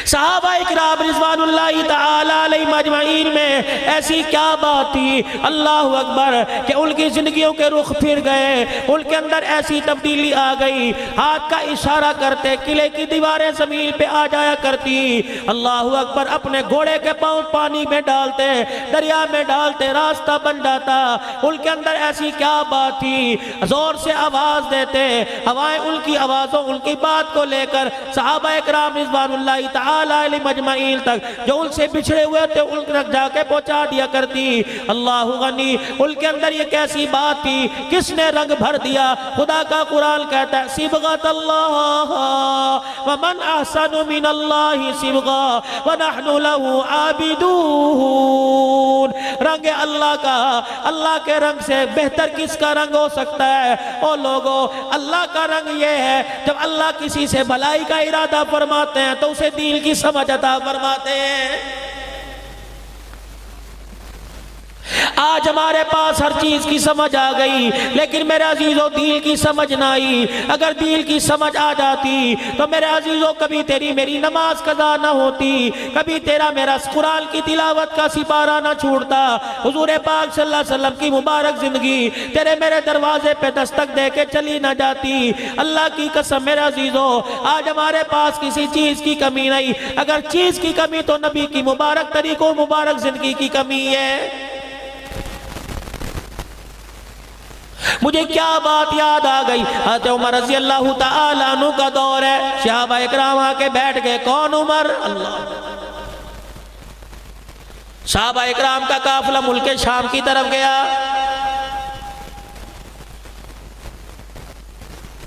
صحابہ اکرام رضوان اللہ تعالی علیہ مجمعین میں ایسی کیا بات تھی اللہ اکبر کہ ان کی زندگیوں کے رخ پھر گئے، ان کے اندر ایسی تبدیلی آ گئی، ہاتھ کا اشارہ کرتے قلعے کی دیواریں زمین پہ آ جایا کرتی، اللہ اکبر اپنے گھوڑے کے پاؤں پانی میں ڈالتے، دریا میں ڈالتے، راستہ بن جاتا۔ ان کے اندر ایسی کیا بات تھی، زور سے آواز دیتے، ہوائیں ان کی آوازوں ان کی بات کو لے کر صحابہ اکرام رضوان اللہ تعالی علیہ مجمعین تک جو ان سے بچھڑے ہوئے تھے ان تک جا کے پہنچا دیا کرتی۔ اللہ غنی، ان کے اندر یہ کیسی بات تھی، کس نے رنگ بھر دیا؟ خدا کا قرآن کہتا ہے صبغۃ اللہ ومن احسن من اللہ صبغا ونحن له عابدون۔ رنگ اللہ کا، اللہ کے رنگ سے بہتر کس کا رنگ ہو سکتا ہے؟ او لوگو، اللہ کا رنگ یہ ہے جب اللہ کسی سے بھلائی کا ارادہ فرماتے ہیں تو اسے دین کی سمجھ عطا فرماتے ہیں۔ آج ہمارے پاس ہر چیز کی سمجھ آ گئی، لیکن میرے عزیزو دین کی سمجھ نہ آئی۔ اگر دین کی سمجھ آ جاتی تو میرے عزیزو کبھی تیری میری نماز قضا نہ ہوتی، کبھی تیرا میرا قرآن کی تلاوت کا سپارہ نہ چھوڑتا، حضور پاک صلی اللہ علیہ وسلم کی مبارک زندگی تیرے میرے دروازے پہ دستک دے کے چلی نہ جاتی۔ اللہ کی قسم میرے عزیزو، آج ہمارے پاس کسی چیز کی کمی نہیں، اگر چیز کی کمی تو نبی کی مبارک طریقوں مبارک زندگی کی کمی ہے۔ مجھے کیا بات یاد آ گئی، حضرت عمر رضی اللہ تعالیٰ عنہ کا دور ہے، صحابہ اکرام آ کے بیٹھ گئے، کون عمر؟ اللہ۔ صحابہ اکرام کا قافلہ ملک شام کی طرف گیا،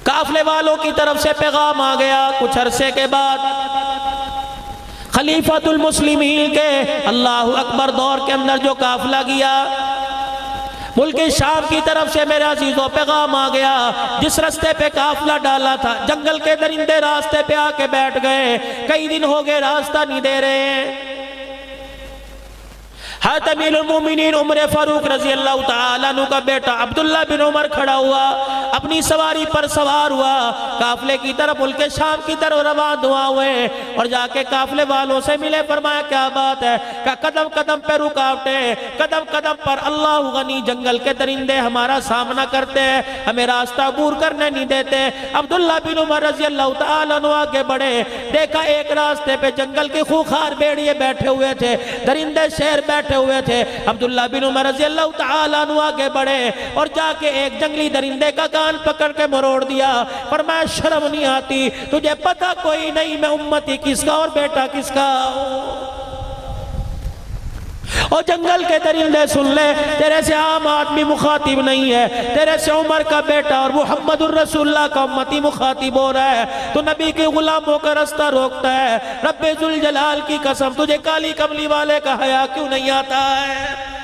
قافلے والوں کی طرف سے پیغام آ گیا، کچھ عرصے کے بعد خلیفۃ المسلمین کے اللہ اکبر دور کے اندر جو قافلہ گیا ملک شام کی طرف سے میرے عزیزوں پیغام آ گیا، جس راستے پہ قافلہ ڈالا تھا جنگل کے درندے راستے پہ آ کے بیٹھ گئے، کئی دن ہو گئے راستہ نہیں دے رہے ہیں۔ حضرت امیر المومنین عمر فاروق رضی اللہ تعالیٰ عنہ کا بیٹا عبداللہ بن عمر کھڑا ہوا، اپنی سواری پر سوار ہوا، قافلے کی طرف ملک شام کی طرف روان ہوئے اور جا کے قافلے والوں سے ملے، فرمایا کیا بات ہے؟ کہ قدم قدم پہ رکاوٹیں، قدم قدم پر اللہ غنی جنگل کے درندے ہمارا سامنا کرتے ہیں، ہمیں راستہ عبور کرنے نہیں دیتے۔ عبداللہ بن عمر رضی اللہ تعالیٰ عنہ آگے بڑھے، دیکھا ایک راستے پہ جنگل کے خوخار بھیڑیے بیٹھے ہوئے تھے، درندے شیر بیٹھے ہوئے تھے۔ عبداللہ بن عمر رضی اللہ تعالیٰ عنہ آگے بڑھے اور جا کے ایک جنگلی درندے کا کان پکڑ کے مروڑ دیا، فرمایا شرم نہیں آتی تجھے؟ پتہ کوئی نہیں میں امتی کس کا اور بیٹا کس کا ہوں؟ اور جنگل کے درندے سن لے، تیرے سے عام آدمی مخاطب نہیں ہے، تیرے سے عمر کا بیٹا اور محمد الرسول اللہ کا امتی مخاطب ہو رہا ہے، تو نبی کے غلاموں کا راستہ روکتا ہے۔ رب ذوالجلال کی قسم تجھے کالی کملی والے کا حیا کیوں نہیں آتا ہے؟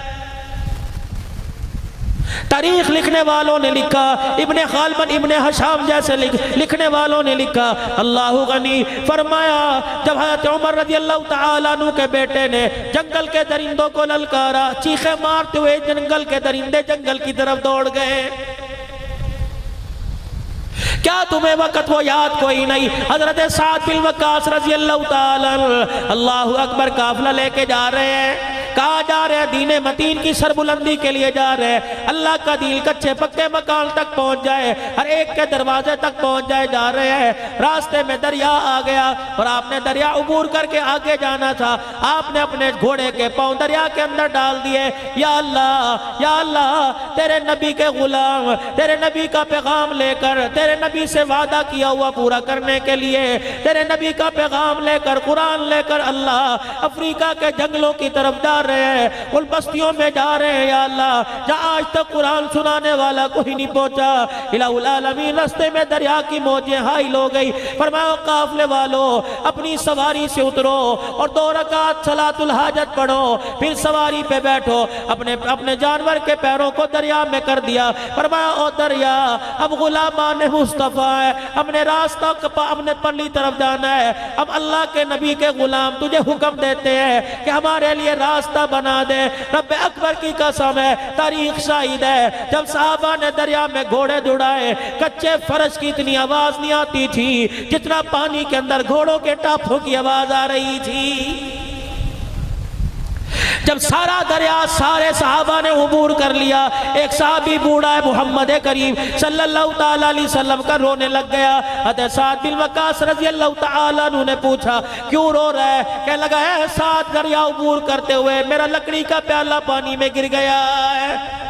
تاریخ لکھنے والوں نے لکھا، ابن خالبن ابن حشام جیسے لکھنے والوں نے لکھا، اللہ غنی فرمایا جب حضرت عمر رضی اللہ تعالیٰ عنہ کے بیٹے نے جنگل کے درندوں کو للکارا، چیخیں مارتے ہوئے جنگل کے درندے جنگل کی طرف دوڑ گئے۔ کیا تمہیں وقت وہ یاد کوئی نہیں؟ حضرت سعد بن وقاص رضی اللہ تعالیٰ عنہ اللہ اکبر قافلہ لے کے جا رہے ہیں، کہاں جا رہے ہیں؟ دین متین کی سربلندی کے لیے جا رہے ہیں، اللہ کا دین کچھے پکے مکان تک پہنچ جائے، ہر ایک کے دروازے تک پہنچ جائے، جا رہے ہیں۔ راستے میں دریا آ گیا اور آپ نے دریا عبور کر کے آگے جانا تھا، آپ نے اپنے گھوڑے کے پاؤں دریا کے اندر ڈال دیے۔ یا اللہ تیرے نبی کے غلام تیرے نبی کا پیغام لے کر، تیرے نبی سے وعدہ کیا ہوا پورا کرنے کے لیے، تیرے نبی کا پیغام لے کر، قرآن لے کر اللہ افریقہ کے جنگلوں کی طرف جا رہے ہیں، ان بستیوں میں جا رہے ہیں۔ یا اللہ جہاں آج تک قرآن سنانے والا کوئی نہیں پہنچا، الہ العالمین رستے میں دریا کی موجیں حائل ہو گئی، فرمایا قافلے والوں اپنی سواری سے اترو اور 2 رکعت صلاۃ الحاجت پڑھو، پھر سواری پہ بیٹھو، اپنے جانور کے پیروں کو دریا میں کر دیا، فرمایا او دریا اب غلامان مصطفیٰ ہے، اپنے راستہ اپنے پرلی طرف جانا ہے، اب اللہ کے نبی کے غلام تجھے حکم دیتے ہیں کہ ہمارے لیے راستہ راستہ بنا دے۔ رب اکبر کی قسم ہے، تاریخ شاہد ہے، جب صحابہ نے دریا میں گھوڑے دوڑائے، کچے فرش کی اتنی آواز نہیں آتی تھی جتنا پانی کے اندر گھوڑوں کے ٹاپوں کی آواز آ رہی تھی۔ جب سارا دریا سارے صحابہ نے عبور کر لیا، ایک صحابی بوڑھا ہے محمد کریم صلی اللہ تعالیٰ علیہ وسلم کا رونے لگ گیا۔ حضرت سعد بن وقاص رضی اللہ تعالیٰ عنہ نے پوچھا کیوں رو رہا ہے؟ کہنے لگا ہے سعد دریا عبور کرتے ہوئے میرا لکڑی کا پیالہ پانی میں گر گیا ہے۔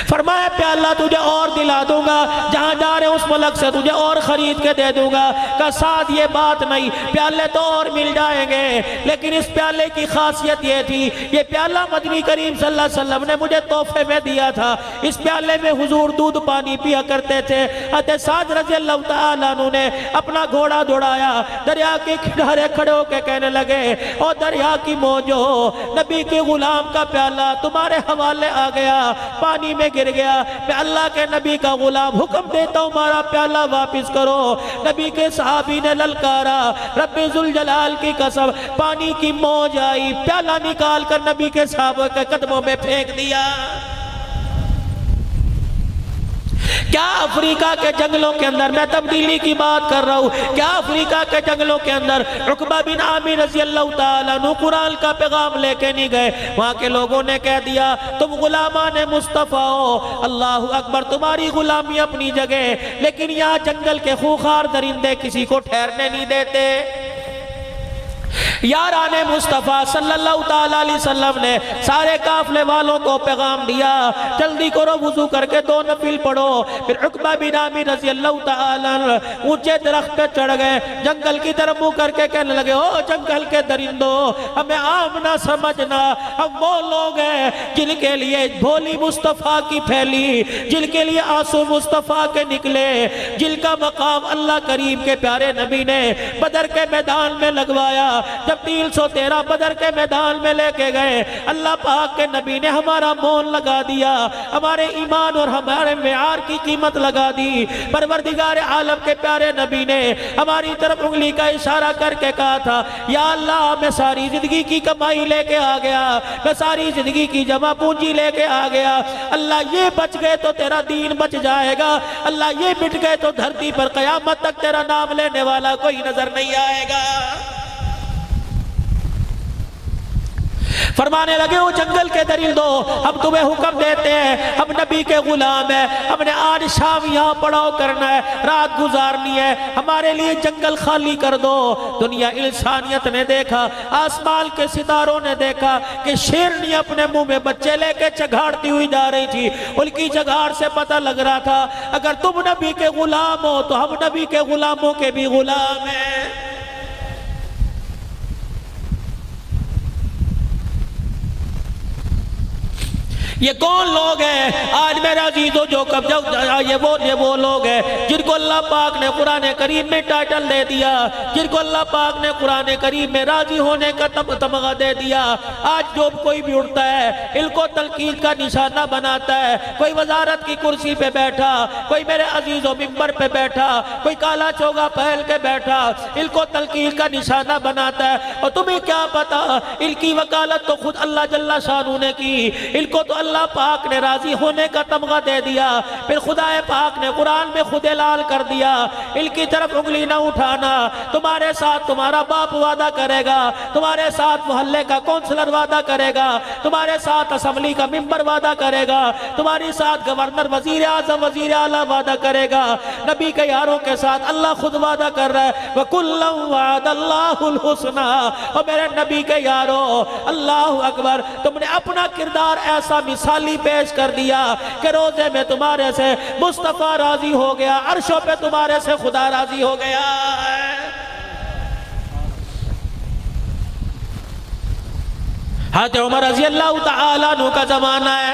فرمایا پیالہ تجھے اور دلا دوں گا، جہاں جا رہے اس ملک سے تجھے اور خرید کے دے دوں گا۔ کہا سعد یہ بات نہیں، پیالے تو اور مل جائیں گے، لیکن اس پیالے کی خاصیت یہ تھی، یہ پیالہ مدنی کریم صلی اللہ علیہ وسلم نے مجھے تحفے میں دیا تھا، اس پیالے میں حضور دودھ پانی پیا کرتے تھے۔ حضرت سعد رضی اللہ تعالیٰ عنہ نے اپنا گھوڑا دوڑایا، دریا کے کنارے کھڑے ہو کے کہنے لگے او دریا کی موجو، نبی کے غلام کا پیالہ تمہارے حوالے آ گیا، پانی میں گر گیا، میں اللہ کے نبی کا غلام حکم دیتا ہوں ہمارا پیالہ واپس کرو۔ نبی کے صحابی نے للکارا، رب ذوالجلال کی قسم، پانی کی موج آئی، پیالہ نکال کر نبی کے صحابہ کے قدموں میں پھینک دیا۔ کیا افریقہ کے جنگلوں کے اندر، میں تبدیلی کی بات کر رہا ہوں، کیا افریقہ کے جنگلوں کے اندر عقبہ بن عامر رضی اللہ تعالیٰ عنہ قرآن کا پیغام لے کے نہیں گئے؟ وہاں کے لوگوں نے کہہ دیا تم غلامان مصطفیٰ ہو، اللہ اکبر، تمہاری غلامی اپنی جگہ، لیکن یہاں جنگل کے خوخار درندے کسی کو ٹھہرنے نہیں دیتے۔ یاران مصطفیٰ صلی اللہ تعالیٰ علیہ وسلم نے سارے قافلے والوں کو پیغام دیا جلدی کرو وضو کر کے 2 نفل پڑھو۔ پھر عقبہ بن عامر رضی اللہ تعالیٰ عنہ اونچے درخت پہ چڑھ گئے، جنگل کی طرف منہ کر کے کہنے لگے او جنگل کے درندوں، ہمیں عام نہ سمجھنا، ہم وہ لوگ ہیں جن کے لیے بھولی مصطفیٰ کی پھیلی، جن کے لیے آنسو مصطفیٰ کے نکلے، جن کا مقام اللہ کریم کے پیارے نبی نے بدر کے میدان میں لگوایا۔ جب 313 بدر کے میدان میں لے کے گئے، اللہ پاک کے نبی نے ہمارا مول لگا دیا، ہمارے ایمان اور ہمارے معیار کی قیمت لگا دی۔ پروردگار عالم کے پیارے نبی نے ہماری طرف انگلی کا اشارہ کر کے کہا تھا یا اللہ میں ساری زندگی کی کمائی لے کے آ گیا، میں ساری زندگی کی جمع پونجی لے کے آ گیا، اللہ یہ بچ گئے تو تیرا دین بچ جائے گا، اللہ یہ مٹ گئے تو دھرتی پر قیامت تک تیرا نام لینے والا کوئی نظر نہیں آئے گا۔ فرمانے لگے وہ جنگل کے درندوں، ہم تمہیں حکم دیتے ہیں، ہم نبی کے غلام ہیں، ہم نے آج شام یہاں پڑاؤ کرنا ہے، رات گزارنی ہے، ہمارے لیے جنگل خالی کر دو۔ دنیا انسانیت نے دیکھا، آسمان کے ستاروں نے دیکھا کہ شیرنی اپنے منہ میں بچے لے کے چگھاڑتی ہوئی جا رہی تھی، ان کی چگھاڑ سے پتہ لگ رہا تھا اگر تم نبی کے غلام ہو تو ہم نبی کے غلاموں کے بھی غلام ہیں۔ یہ کون لوگ ہیں آج میرے عزیزو جو یہ وہ لوگ ہیں جن کو اللہ پاک نے قرآن کریم میں ٹائٹل دے دیا، جن کو اللہ پاک نے قرآن کریم میں راضی ہونے کا تمغہ دے دیا۔ آج جو کوئی بھی اٹھتا ہے ان کو تنقید کا نشانہ بناتا ہے، کوئی وزارت کی کرسی پہ بیٹھا، کوئی میرے عزیزو ممبر پہ بیٹھا، کوئی کالا چوگا پہن کے بیٹھا، ان کو تنقید کا نشانہ بناتا ہے۔ اور تمہیں کیا پتا ان کی وکالت تو خود اللہ جل شانہ نے کی، ان کو تو اللہ پاک نے راضی ہونے کا تمغہ دے دیا، پھر خدا پاک نے قرآن میں خود اعلان کر دیا ان کی طرف انگلی نہ اٹھانا، تمہارے ساتھ تمہارا باپ وعدہ کرے گا، تمہارے ساتھ محلے کا کونسلر وعدہ کرے گا، تمہارے ساتھ اسمبلی کا ممبر وعدہ کرے گا، تمہاری ساتھ گورنر وزیر اعظم وزیر اعلیٰ وعدہ کرے گا۔ نبی کے یاروں کے ساتھ اللہ خود وعدہ کر رہا ہے وَكُلًّا وَعَدَ اللَّهُ الْحُسْنَى، اور میرے نبی کے یاروں اللہ اکبر، تم نے اپنا کردار ایسا مثالی پیش کر دیا کہ روزے میں تمہارے سے مصطفیٰ راضی ہو گیا، عرشوں پہ تمہارے سے خدا راضی ہو گیا۔ حضرت عمر رضی اللہ تعالیٰ عنہ کا زمانہ ہے،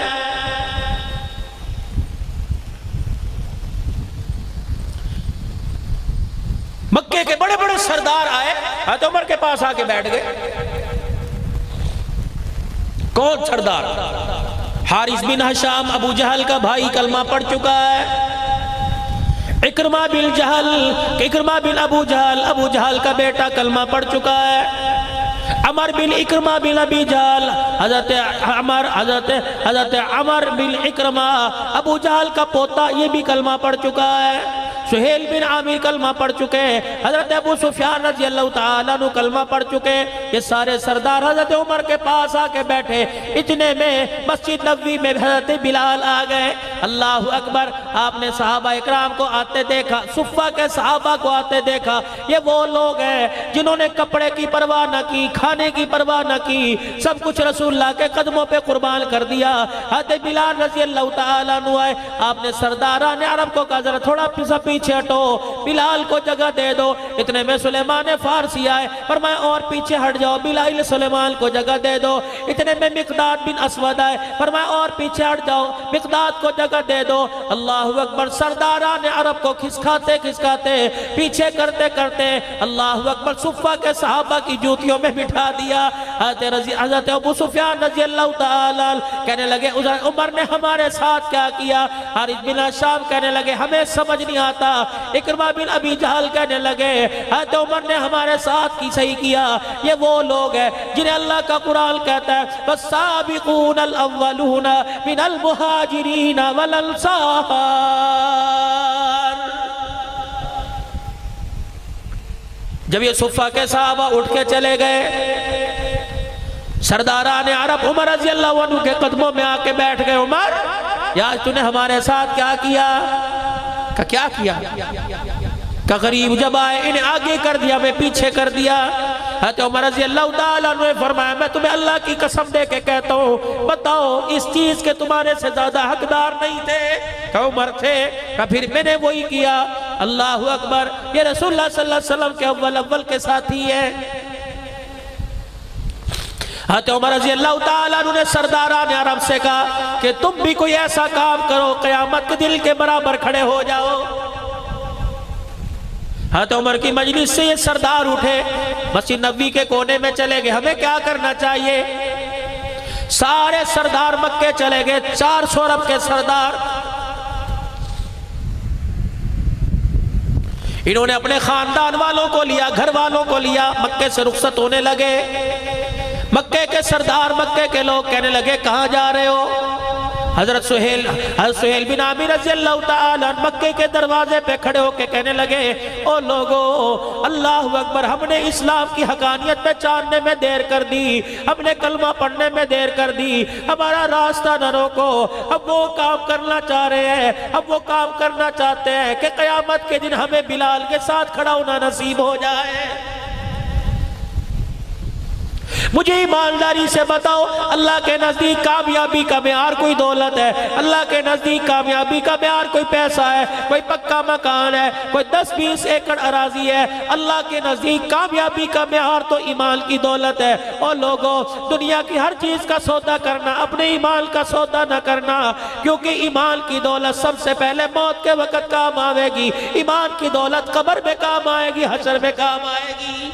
مکے کے بڑے بڑے سردار آئے، حضرت عمر کے پاس آ کے بیٹھ گئے۔ کون سردار؟ حارث بن ہشام، ابو جہل کا بھائی، کلمہ پڑھ چکا ہے۔ اکرمہ بن ابو جہل، ابو جہل کا بیٹا، کلمہ پڑھ چکا ہے۔ عمر بن اکرمہ بن ابی جہل، حضرت عمر بن اکرمہ ابو جہل کا پوتا، یہ بھی کلمہ پڑھ چکا ہے۔ سہیل بن عامر کلمہ پڑھ چکے، حضرت ابو سفیان رضی اللہ تعالیٰ عنہ کلمہ پڑھ چکے۔ یہ سارے سردار حضرت عمر کے پاس آ کے بیٹھے، اتنے میں مسجد نبوی میں حضرت بلال آ گئے۔ اللہ اکبر، آپ نے صحابہ اکرام کو آتے دیکھا، صفہ کے صحابہ کو آتے دیکھا۔ یہ وہ لوگ ہیں جنہوں نے کپڑے کی پرواہ نہ کی، کھانے کی پرواہ نہ کی، سب کچھ رسول اللہ کے قدموں پہ قربان کر دیا۔ حضرت بلال رضی اللہ تعالیٰ عنہ آئے، آپ نے سرداران عرب کو کہا ذرا تھوڑا پیچھے ہٹو، بلال کو جگہ دے دو۔ اتنے میں سلیمان فارسی آئے، فرمایا اور پیچھے ہٹ جاؤ، بلال سلیمان کو جگہ دے دو۔ اتنے میں مقداد بن اسود آئے، فرمایا اور پیچھے ہٹ جاؤ، مقداد کو جگہ دے دو۔ اللہ اکبر، سرداران عرب کو کھسکاتے پیچھے کرتے اللہ اکبر صفہ کے صحابہ کی جوتیوں میں بٹھا دیا۔ حضرت ابو سفیان رضی اللہ تعالیٰ کہنے لگے عمر نے ہمارے ساتھ کیا کیا؟ حارث بن شام کہنے لگے ہمیں سمجھ نہیں آتا۔ اکرمہ بن ابی جہل کہنے لگے حضرت عمر نے ہمارے ساتھ کی صحیح کیا۔ یہ وہ لوگ ہیں جنہیں اللہ کا قرآن کہتا ہے والسابقون الاولون من المہاجرین والانصار۔ جب یہ صفہ کے صحابہ اٹھ کے چلے گئے، سرداران عرب عمر رضی اللہ عنہ کے قدموں میں آ کے بیٹھ گئے۔ عمر، یا تو نے ہمارے ساتھ کیا کیا؟ کیا کیا؟ کہ غریب جب آئے انہیں آگے کر دیا، میں پیچھے کر دیا۔ حضرت عمر رضی اللہ تعالیٰ عنہ نے فرمایا میں تمہیں اللہ کی قسم دے کے کہتا ہوں، بتاؤ اس چیز کے تمہارے سے زیادہ حقدار نہیں تھے؟ کہ عمر تھے، کہ پھر میں نے وہی کیا۔ اللہ اکبر، یہ رسول اللہ صلی اللہ علیہ وسلم کے اول کے ساتھی ہے۔ حضرت عمر رضی اللہ تعالیٰ عنہ نے سرداران عرب سے کہا کہ تم بھی کوئی ایسا کام کرو قیامت کے دل کے برابر کھڑے ہو جاؤ۔ حضرت عمر کی مجلس سے یہ سردار اٹھے، مسجد نبوی کے کونے میں چلے گئے، ہمیں کیا کرنا چاہیے؟ سارے سردار مکے چلے گئے، 400 عرب کے سردار۔ انہوں نے اپنے خاندان والوں کو لیا، گھر والوں کو لیا، مکے سے رخصت ہونے لگے۔ مکے کے سردار، مکے کے لوگ کہنے لگے کہاں جا رہے ہو؟ حضرت سہیل بن عامر رضی اللہ تعالیٰ مکے کے دروازے پہ کھڑے ہو کے کہنے لگے او لوگو، اللہ اکبر، ہم نے اسلام کی حقانیت پہ جاننے میں دیر کر دی، ہم نے کلمہ پڑھنے میں دیر کر دی، ہمارا راستہ نہ روکو۔ ہم وہ کام کرنا چاہ رہے ہیں، ہم وہ کام کرنا چاہتے ہیں کہ قیامت کے دن ہمیں بلال کے ساتھ کھڑا ہونا نصیب ہو جائے۔ مجھے ایمانداری سے بتاؤ، اللہ کے نزدیک کامیابی کا معیار کوئی دولت ہے؟ اللہ کے نزدیک کامیابی کا معیار کوئی پیسہ ہے، کوئی پکا مکان ہے، کوئی 10-20 ایکڑ اراضی ہے؟ اللہ کے نزدیک کامیابی کا معیار تو ایمان کی دولت ہے۔ اور لوگوں، دنیا کی ہر چیز کا سودا کرنا، اپنے ایمان کا سودا نہ کرنا، کیونکہ ایمان کی دولت سب سے پہلے موت کے وقت کام آئے گی۔ ایمان کی دولت قبر میں کام آئے گی، حشر میں کام آئے گی۔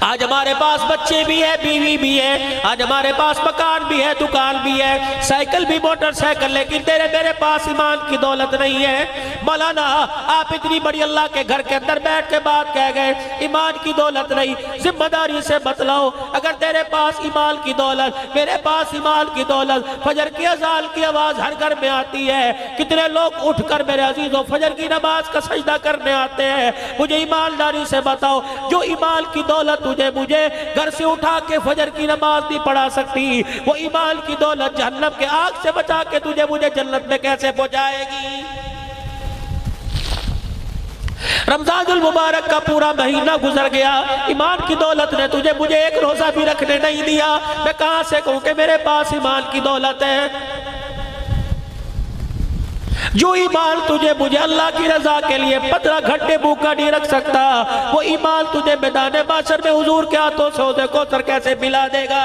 آج ہمارے پاس بچے بھی ہیں، بیوی بھی ہے، آج ہمارے پاس مکان بھی ہے، دکان بھی ہے، سائیکل بھی، موٹر سائیکل، لیکن تیرے میرے پاس ایمان کی دولت نہیں ہے۔ مولانا آپ اتنی بڑی اللہ کے گھر کے اندر بیٹھ کے بات کہہ گئے ایمان کی دولت نہیں۔ ذمہ داری سے بتلاؤ، اگر تیرے پاس ایمان کی دولت، میرے پاس ایمان کی دولت، فجر کی اذان کی آواز ہر گھر میں آتی ہے، کتنے لوگ اٹھ کر میرے عزیزوں فجر کی نماز کا سجدہ کرنے آتے ہیں۔ مجھے ایمانداری سے بتاؤ، جو ایمان کی دولت مجھے گھر سے اٹھا کے فجر کی نماز نہیں پڑھا سکتی، وہ ایمان کی دولت جہنم کے آگ سے بچا کے مجھے جنت میں کیسے پہنچائے گی؟ رمضان المبارک کا پورا مہینہ گزر گیا، ایمان کی دولت نے مجھے ایک روزہ بھی رکھنے نہیں دیا، میں کہاں سے کہوں کہ میرے پاس ایمان کی دولت ہے؟ جو ایمان مجھے اللہ کی رضا کے لیے 15 گھنٹے بھوکا نہیں رکھ سکتا، وہ ایمان تجھے میدان محشر میں حضور کے ہاتھوں سے حوض کوثر کیسے پلا دے گا؟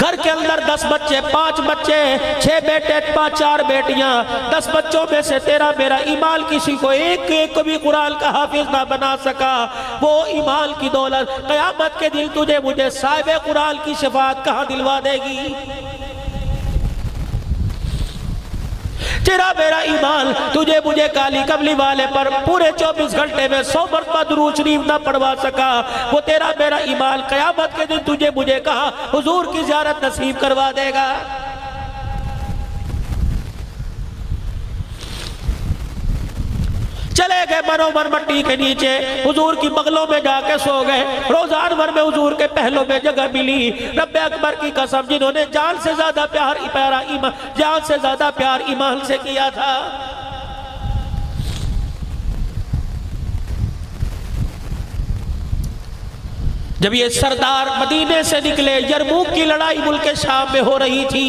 گھر کے اندر 10 بچے، 5 بچے، 6 بیٹے، 4 بیٹیاں، 10 بچوں میں سے تیرا میرا ایمان کسی کو ایک کو بھی قرآن کا حافظ نہ بنا سکا، وہ ایمان کی دولت قیامت کے دن مجھے صاحب قرآن کی شفاعت کہاں دلوا دے گی؟ تیرا میرا ایمان تجھے مجھے کالی کملی والے پر پورے 24 گھنٹے میں 100 مرتبہ درود شریف نہ پڑھوا سکا، وہ تیرا میرا ایمان قیامت کے دن تجھے مجھے کہا حضور کی زیارت نصیب کروا دے گا۔ چلے گئے منومر مٹی کے نیچے، حضور کی بغلوں میں جا کے سو گئے۔ روزان بھر میں حضور کے پہلوں میں جگہ ملی۔ رب اکبر کی قسم، جنہوں نے جان سے زیادہ پیار ایمان سے کیا تھا۔ جب یہ سردار مدینے سے نکلے، یرموک کی لڑائی ملک شام میں ہو رہی تھی،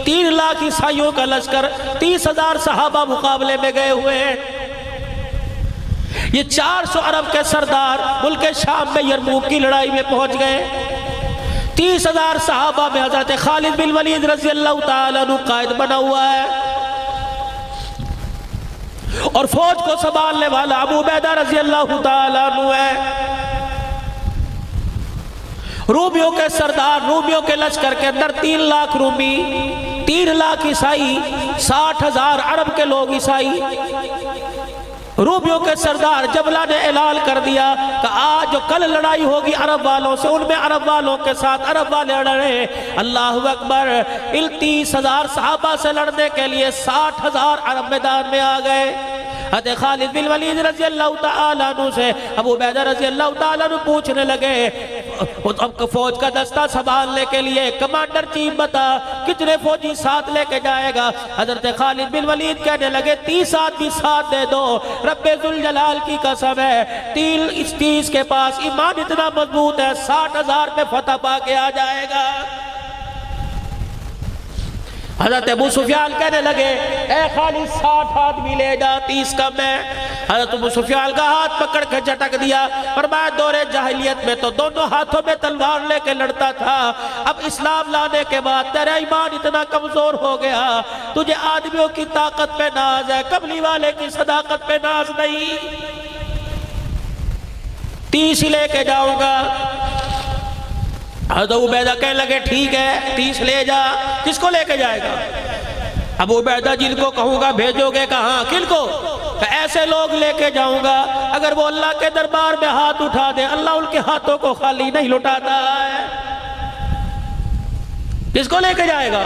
3 لاکھ عیسائیوں کا لشکر، 30,000 صحابہ مقابلے میں گئے ہوئے ہیں۔ یہ 400 عرب کے سردار ملک شام میں یرموک کی لڑائی میں پہنچ گئے۔ 30,000 صحابہ میں حضرت خالد بن ولید رضی اللہ تعالیٰ عنہ قائد بنا ہوا ہے، اور فوج کو سنبھالنے والا ابو عبیدہ رضی اللہ تعالیٰ عنہ ہے۔ رومیوں کے سردار، رومیوں کے لشکر کے اندر 3 لاکھ رومی، 3 لاکھ عیسائی، 60,000 عرب کے لوگ عیسائی۔ رومیوں کے سردار جبلہ نے اعلان کر دیا کہ آج جو کل لڑائی ہوگی عرب والوں سے، ان میں عرب والوں کے ساتھ عرب والے لڑیں۔ اللہ اکبر، ان 30,000 صحابہ سے لڑنے کے لیے 60,000 عرب میدان میں آ گئے۔ حضرت خالد بن ولید رضی اللہ تعالیٰ عنہ سے ابو عبیدہ رضی اللہ تعالیٰ عنہ پوچھنے لگے، اب فوج کا دستہ سنبھالنے کے لیے کمانڈر چیف بتا کتنے فوجی ساتھ لے کے جائے گا؟ حضرت خالد بن ولید کہنے لگے 30 آدمی ساتھ دے دو، رب ذوالجلال کی قسم ہے 30 کے پاس ایمان اتنا مضبوط ہے 60,000 میں فتح پا کے آ جائے گا۔ حضرت ابو سفیان کہنے لگے اے خالد 60 آدمی لے جا، 30 کم ہے۔ حضرت ابو سفیان کا ہاتھ پکڑ کے جھٹک دیا، فرمایا دور جاہلیت میں تو دونوں ہاتھوں میں تلوار لے کے لڑتا تھا، اب اسلام لانے کے بعد تیرا ایمان اتنا کمزور ہو گیا، تجھے آدمیوں کی طاقت پہ ناز ہے، کملی والے کی صداقت پہ ناز نہیں۔ 30 ہی لے کے جاؤں گا۔ حضرت عبیدہ کہنے لگے ٹھیک ہے 30 لے جا۔ کس کو لے کے جائے گا؟ ابو عبیدہ جن کو کہوں گا بھیجو گے کہاں؟ کن کو؟ کہ ایسے لوگ لے کے جاؤں گا اگر وہ اللہ کے دربار میں ہاتھ اٹھا دے اللہ ان کے ہاتھوں کو خالی نہیں لٹاتا ہے۔ کس کو لے کے جائے گا؟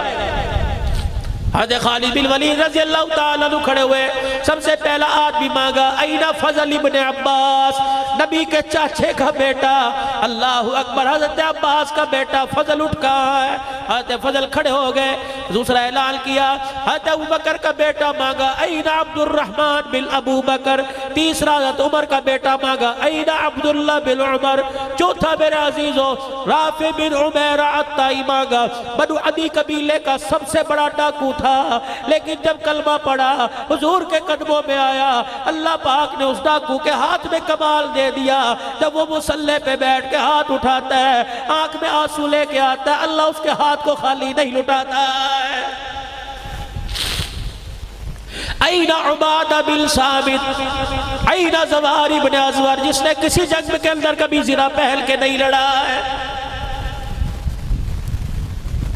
حضرت خالد بن ولید رضی اللہ تعالیٰ عنہ کھڑے ہوئے، سب سے پہلا آدمی مانگا اینا فضل ابن عباس، نبی کے چاچے کا بیٹا۔ اللہ اکبر، حضرت عباس کا بیٹا فضل اٹھ کہاں ہے؟ حضرت فضل کھڑے ہو گئے، دوسرا اعلان کیا۔ حضرت ابو بکر کا بیٹا مانگا اینا عبد الرحمن بن ابو بکر۔ تیسرا حضرت عمر کا بیٹا مانگا اینا عبداللہ بن عمر۔ چوتھا میرے عزیزو رافع بن عمیر عطائی مانگا، بنو عدی قبیلے کا سب سے بڑا ڈاکو تھا، لیکن جب کلمہ پڑھا حضور کے قدموں میں آیا، اللہ پاک نے اس ڈاکو کے ہاتھ میں کمال دے دیا۔ جب وہ مصلی پہ بیٹھ کے ہاتھ اٹھاتا ہے آنکھ میں آنسو لے کے آتا ہے، اللہ اس کے ہاتھ کو خالی نہیں لٹاتا ہے۔ اینا عبادہ بن ثابت، اینا زوار ابن ازور، جس نے کسی جنگ کے اندر کبھی زرہ پہل کے نہیں لڑا ہے۔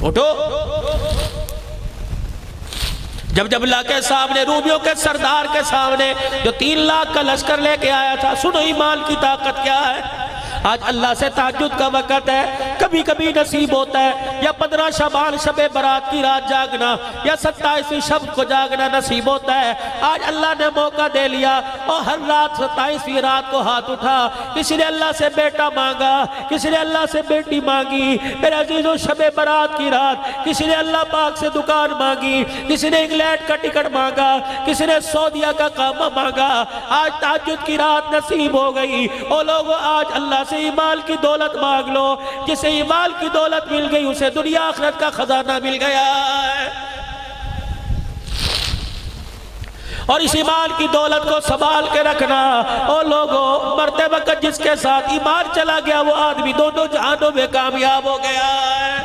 اٹھو۔ جب اللہ کے سامنے، رومیوں کے سردار کے سامنے جو 3 لاکھ کا لشکر لے کے آیا تھا، سنو ایمان کی طاقت کیا ہے۔ آج اللہ سے تہجد کا وقت ہے، کبھی کبھی نصیب ہوتا ہے یا 15 شعبان شب برات کی رات جاگنا یا 27ویں شب کو جاگنا نصیب ہوتا ہے۔ آج اللہ نے موقع دے لیا اور ہر رات 27ویں رات کو ہاتھ اٹھا، کسی نے اللہ سے بیٹا مانگا، کسی نے اللہ سے بیٹی مانگی، میرے عزیزو شب برات کی رات کسی نے اللہ پاک سے دکان مانگی، کسی نے انگلینڈ کا ٹکٹ مانگا، کسی نے سعودیہ کا کعبہ مانگا۔ آج تہجد کی رات نصیب ہو گئی۔ او لوگو آج اللہ سے ایمان کی دولت مانگ لو، جسے ایمان کی دولت مل گئی اسے دنیا آخرت کا خزانہ مل گیا ہے۔ اور اس ایمان کی دولت کو سنبھال کے رکھنا۔ او لوگو مرتے وقت جس کے ساتھ ایمان چلا گیا وہ آدمی دونوں جہانوں میں کامیاب ہو گیا ہے۔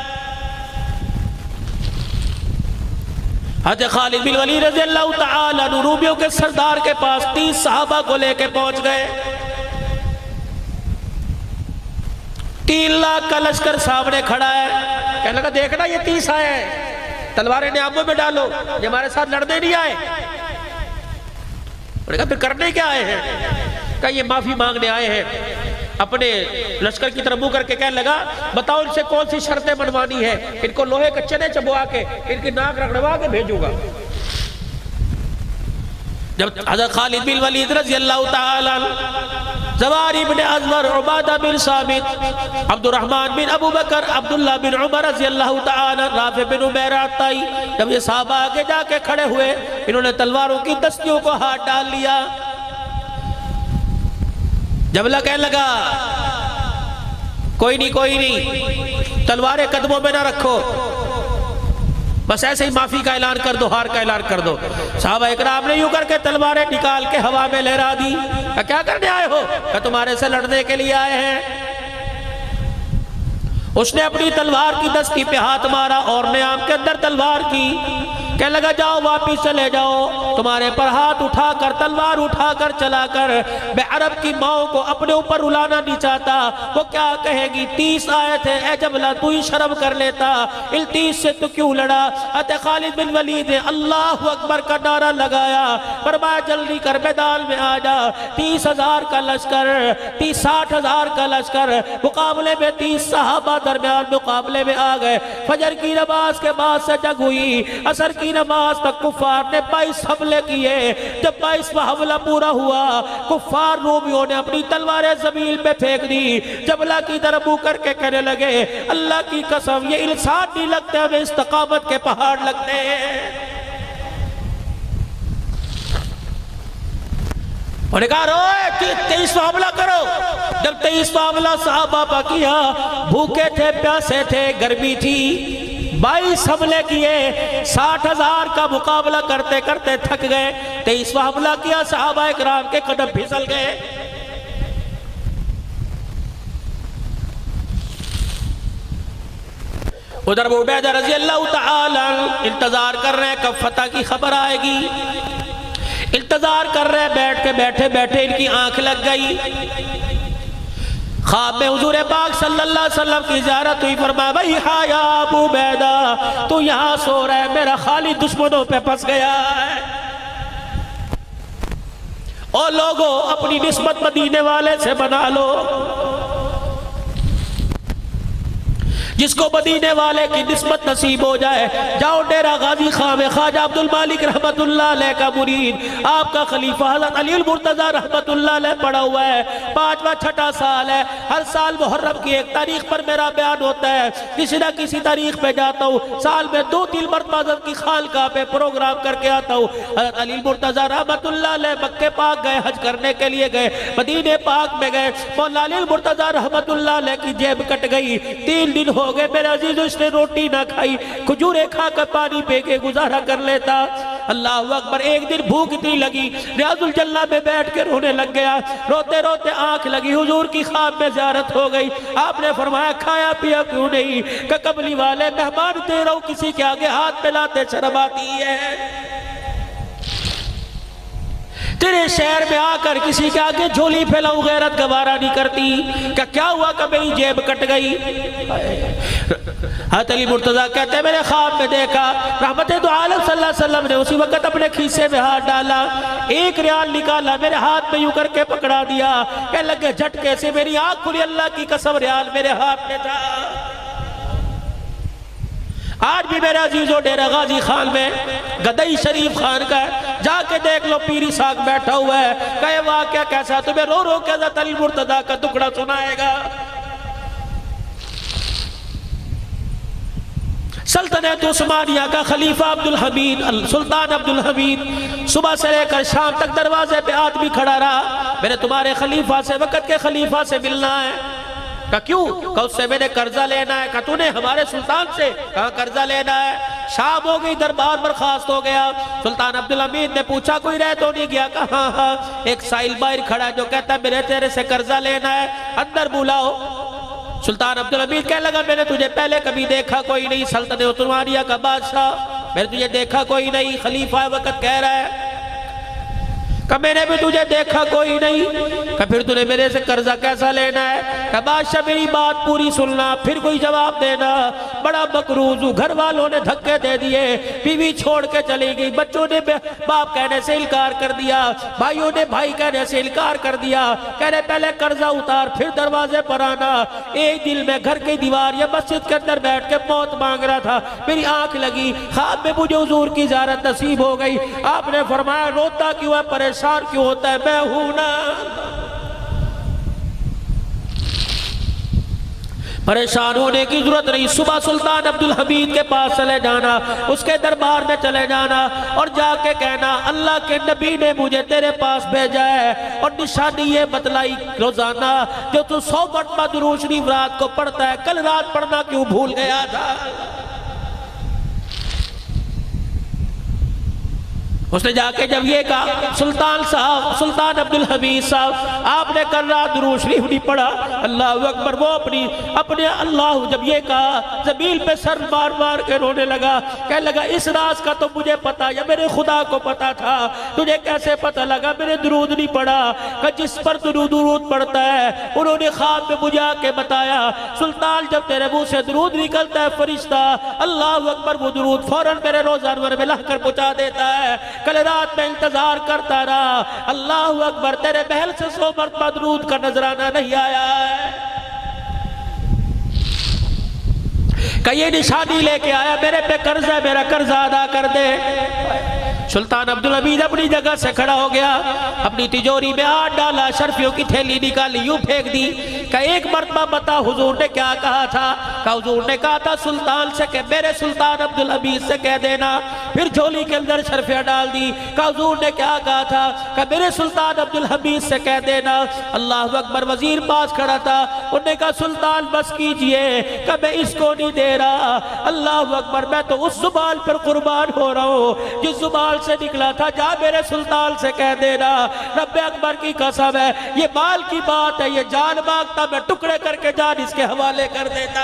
حضرت خالد بن ولید رضی اللہ تعالیٰ عنہ رومیوں کے سردار کے پاس 30 صحابہ کو لے کے پہنچ گئے۔ 3 لاکھ کا لشکر سامنے کھڑا ہے، کہنے لگا دیکھنا یہ 30 آئے ہیں، تلواریں نیاموں میں ڈالو، یہ ہمارے ساتھ لڑنے نہیں آئے۔ انہوں نے کہا پھر کرنے کیا آئے ہیں؟ کہا یہ معافی مانگنے آئے ہیں۔ اپنے لشکر کی طرف منہ کر کے کہنے لگا بتاؤ ان سے کون سی شرطیں منوانی ہے، ان کو لوہے کے چنے چبوا کے ان کی ناک رگڑوا کے بھیجوں گا۔ جب حضرت خالد بن ولید رضی اللہ تعالیٰ زواری بن ازور، عبادہ بن ثابت، عبد الرحمن بن ابو بکر، عبداللہ بن عمر رضی اللہ تعالیٰ، رافع بن عمیر آتائی، جب یہ صحابہ آگے جا کے کھڑے ہوئے، انہوں نے تلواروں کی دستیوں کو ہاتھ ڈال لیا۔ جبلہ کہنے لگا کوئی نہیں، تلواریں قدموں میں نہ رکھو، بس ایسے ہی معافی کا اعلان کر دو، ہار کا اعلان کر دو۔ صحابہ اکرام نے یوں کر کے تلواریں نکال کے ہوا میں لہرا دی۔ کیا کرنے آئے ہو؟ کہ تمہارے سے لڑنے کے لیے آئے ہیں۔ اس نے اپنی تلوار کی دستی پہ ہاتھ مارا اور نیام کے اندر تلوار کی، کہنے لگا جاؤ واپس چلے جاؤ، تمہارے پر ہاتھ اٹھا کر تلوار اٹھا کر چلا کر میں عرب کی ماؤں کو اپنے اوپر رلانا نہیں چاہتا، وہ کیا کہے گی 30 آئے تھے، اے جبلہ تو ہی شرم کر لیتا، ان 30 سے تو کیوں لڑا؟ حضرت خالد بن ولید نے اللہ اکبر کا نعرہ لگایا، فرمایا جلدی کر میدان میں آ جا۔ 30,000 کا لشکر، 60,000 کا لشکر مقابلے میں 30 صحابہ درمیان مقابلے میں آ گئے۔ فجر کی نماز کے بعد سے جنگ ہوئی، عصر کی نماز تک کفار نے 22 حملے کیے۔ جب 22واں حملہ پورا ہوا، کفار رومیوں نے اپنی تلواریں زمین پہ پھینک دی، جبلہ کی طرف منہ کر کے کہنے لگے اللہ کی قسم یہ انسان نہیں لگتے، ہمیں استقامت کے پہاڑ لگتے ہیں۔ انہوں نے کہا روئے 23واں حملہ کرو۔ جب 23واں حملہ صحابہ پا کیا، بھوکے تھے، پیاسے تھے، گرمی تھی، 22 حملے کیے، 60,000 کا مقابلہ کرتے کرتے تھک گئے۔ 23واں حملہ کیا، صحابہ اکرام کے قدم پھسل گئے۔ ادھر ابو عبیدہ رضی اللہ تعالیٰ انتظار کر رہے ہیں کب فتح کی خبر آئے گی، انتظار کر رہے ہیں، بیٹھے بیٹھے ان کی آنکھ لگ گئی۔ خواب میں حضور پاک صلی اللہ علیہ وسلم کی زیارت ہوئی، فرمایا بھئی ہاں یا ابو عبیدہ تو یہاں سو رہا ہے، میرا خالد دشمنوں پہ پھنس گیا ہے۔ اور لوگوں اپنی نسبت مدینے والے سے بنا لو، جس کو مدینے والے کی نسبت نصیب ہو جائے، جاؤ ڈیرہ غازی خان میں خواجہ عبد المالک رحمت اللہ علیہ کا مرید، آپ کا خلیفہ حضرت علی المرتضی رحمت اللہ علیہ پڑا ہوا ہے، 5واں 6واں سال ہے، ہر سال محرم کی 1 تاریخ پر میرا بیان ہوتا ہے، کسی نہ کسی تاریخ پہ جاتا ہوں، سال میں 2-3 مرتبہ حضرت کی خانقاہ پہ پروگرام کر کے آتا ہوں۔ حضرت علی المرتضی رحمت اللہ علیہ مکہ پاک گئے، حج کرنے کے لیے گئے، مدینے پاک میں گئے، مولا علی المرتضی رحمت اللہ علیہ کی جیب کٹ گئی، 3 دن ہو گئے میرے عزیز، اس نے روٹی نہ کھائی، کھجورے کھا کر پانی پی کے گزارا کر لیتا۔ اللہ اکبر، ایک دن بھوک اتنی لگی، ریاض الجنہ میں بیٹھ کے رونے لگ گیا، روتے روتے آنکھ لگی، حضور کی خواب میں زیارت ہو گئی۔ آپ نے فرمایا کھایا پیا کیوں نہیں؟ کہ قبلی والے مہمان دے رہا ہوں، کسی کے آگے ہاتھ پھیلاتے شرم آتی ہے، تیرے شہر میں آ کر کسی کے آگے جھولی پھیلاؤں غیرت گوارا نہیں کرتی۔ کہ کیا ہوا کہ میری جیب کٹ گئی؟ حضرت علی مرتضیٰ کہتے ہیں میرے خواب میں دیکھا رحمت دو عالم صلی اللہ علیہ وسلم نے اسی وقت اپنے کھیسے میں ہاتھ ڈالا، 1 ریال نکالا، میرے ہاتھ میں یوں کر کے پکڑا دیا، کہنے لگے جھٹکے سے میری آنکھ کھلی، اللہ کی قسم ریال میرے ہاتھ میں تھا۔ آج بھی میرے عزیزوں ڈیرہ غازی خان میں گدئی شریف خان کا ہے، جا کے دیکھ لو، پیری ساکھ بیٹھا ہوا ہے، کہے واقعہ کیسا؟ تمہیں رو رو کے حضرت علی مرتضیٰ کا ٹکڑا سنائے گا۔ سلطنت عثمانیہ کا خلیفہ عبدالحمید، سلطان عبدالحمید، صبح سے لے کر شام تک دروازے پہ آدمی کھڑا رہا، میں نے تمہارے خلیفہ سے، وقت کے خلیفہ سے ملنا ہے۔ کہا کیوں؟ کہا اس سے میں نے قرضہ لینا ہے۔ کہا تو نے ہمارے سلطان سے؟ کہا قرضہ لینا ہے۔ شام ہو گئی، دربار برخاست ہو گیا، سلطان عبدالحمید نے پوچھا کوئی رہ تو نہیں گیا؟ کہا ہاں ہاں، ایک سائل باہر کھڑا ہے جو کہتا ہے میرے تیرے سے قرضہ لینا ہے، اندر بلاؤ۔ سلطان عبدالحمید کہنے لگا میں نے تجھے پہلے کبھی دیکھا کوئی نہیں، سلطنت عثمانیہ کا بادشاہ، میں نے تجھے دیکھا کوئی نہیں، خلیفہ وقت کہہ رہا ہے۔ کہ میں نے بھی تجھے دیکھا کوئی نہیں، کہ پھر تُو نے میرے سے قرضہ کیسا لینا ہے؟ کہ بادشاہ میری بات پوری سننا پھر کوئی جواب دینا۔ بڑا مقروض ہوں، گھر والوں نے دھکے دے دیے، بیوی چھوڑ کے چلی گئی، بچوں نے باپ کہنے سے انکار کر دیا، بھائیوں نے بھائی کہنے سے انکار کر دیا، کہنے پہلے قرضہ اتار پھر دروازے پر آنا۔ ایک دل میں گھر کی دیوار یا مسجد کے اندر بیٹھ کے موت مانگ رہا تھا، میری آنکھ لگی، خواب میں مجھے حضور کی زیارت نصیب ہو گئی۔ آپ نے فرمایا روتا کیوں ہے، پریشان کیوں ہوتا ہے؟ میں ہوں نا۔ پریشان ہونے کی ضرورت نہیں، صبح سلطان عبدالحمید کے پاس چلے جانا، اس کے دربار میں چلے جانا اور جا کے کہنا اللہ کے نبی نے مجھے تیرے پاس بھیجا ہے اور نشانی یہ بتلائی روزانہ جو تو 100 مرتبہ درود شریف رات کو پڑھتا ہے، کل رات پڑھنا کیوں بھول گیا تھا؟ اس نے جا کے جب یہ کہا سلطان عبدالحمید صاحب آپ نے کل رات درود شریف نہیں پڑھا، اللہ اکبر، وہ اپنے اللہ جب یہ کہا زمین پہ سر مار مار کے رونے لگا، کہنے لگا اس راز کا تو مجھے پتا یا میرے خدا کو پتا تھا، تجھے کیسے پتا لگا؟ میں نے درود نہیں پڑھا۔ کہ جس پر درود پڑھتا ہے انہوں نے خواب میں مجھے آ کے بتایا سلطان جب تیرے منہ سے درود نکلتا ہے فرشتہ اللہ اکبر وہ درود فوراً میرے روزہ انور میں لا کر پہنچا دیتا ہے۔ کل رات میں انتظار کرتا رہا، اللہ اکبر، تیرے محل سے 100 مرتبہ درود کا نظرانہ نہیں آیا ہے۔ کہ یہ نشانی لے کے آیا میرے پہ قرض ہے، میرا قرض ادا کر دے۔ سلطان عبدالحمید اپنی جگہ سے کھڑا ہو گیا، اپنی تجوری میں ہاتھ ڈالا، شرفیوں کی تھیلی نکالی، یوں پھینک دی کہ ایک مرتبہ بتا حضور نے کیا کہا تھا؟ کہ حضور نے کہا تھا سلطان سے کہ میرے سلطان عبدالحمید سے کہہ دینا۔ پھر جھولی کے اندر شرفیاں ڈال دی کہ حضور نے کیا کہا تھا؟ کہ میرے سلطان عبدالحمید سے کہہ دینا۔ اللہ اکبر، وزیر پاس کھڑا تھا، انہوں نے کہا سلطان بس کیجئے کہ میں اس کو نہیں دے رہا۔ اللہ اکبر، میں تو اس زبان پر قربان ہو رہا ہوں جس زبان سے نکلا تھا، جا میرے سلطان سے کہہ دینا رب اکبر کی قسم ہے یہ مال کی بات ہے، یہ جان مانگتا میں ٹکڑے کر کے جان اس کے حوالے کر دیتا۔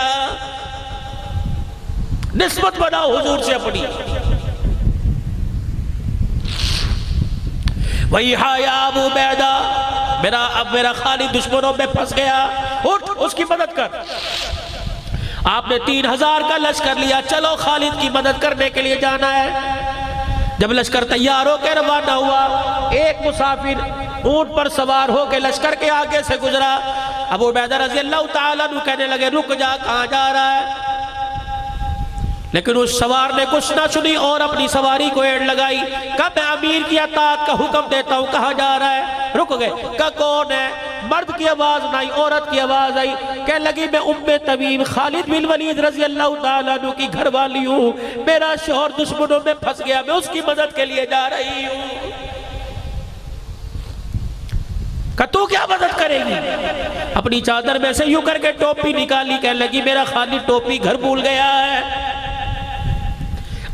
نسبت بناؤ حضور سے اپنی۔ وہی یا ابو عبیدہ، اب میرا خالد دشمنوں میں پھنس گیا، اٹھ اس کی مدد کر۔ آپ نے 3000 کا لشکر لیا، چلو خالد کی مدد کرنے کے لیے جانا ہے۔ جب لشکر تیار ہو کے روانہ ہوا، ایک مسافر اونٹ پر سوار ہو کے لشکر کے آگے سے گزرا۔ ابو عبیدہ رضی اللہ تعالیٰ عنہ کہنے لگے رک جا، کہاں جا رہا ہے؟ لیکن اس سوار نے کچھ نہ سنی اور اپنی سواری کو ایڑ لگائی کہ میں امیر کی اطاعت کا حکم دیتا ہوں، کہاں جا رہا ہے؟ رک گئے، کہ کون ہے؟ مرد کی آواز نہ آئی، عورت کی آواز آئی، کہنے لگی میں ام تمیم خالد بن ولید رضی اللہ تعالیٰ عنہ کی گھر والی ہوں، میرا شوہر دشمنوں میں پھنس گیا، میں اس کی مدد کے لیے جا رہی ہوں۔ کہ تو کیا مدد کرے گی؟ اپنی چادر میں سے یوں کر کے ٹوپی نکالی، کہنے لگی میرا خالد ٹوپی گھر بھول گیا ہے۔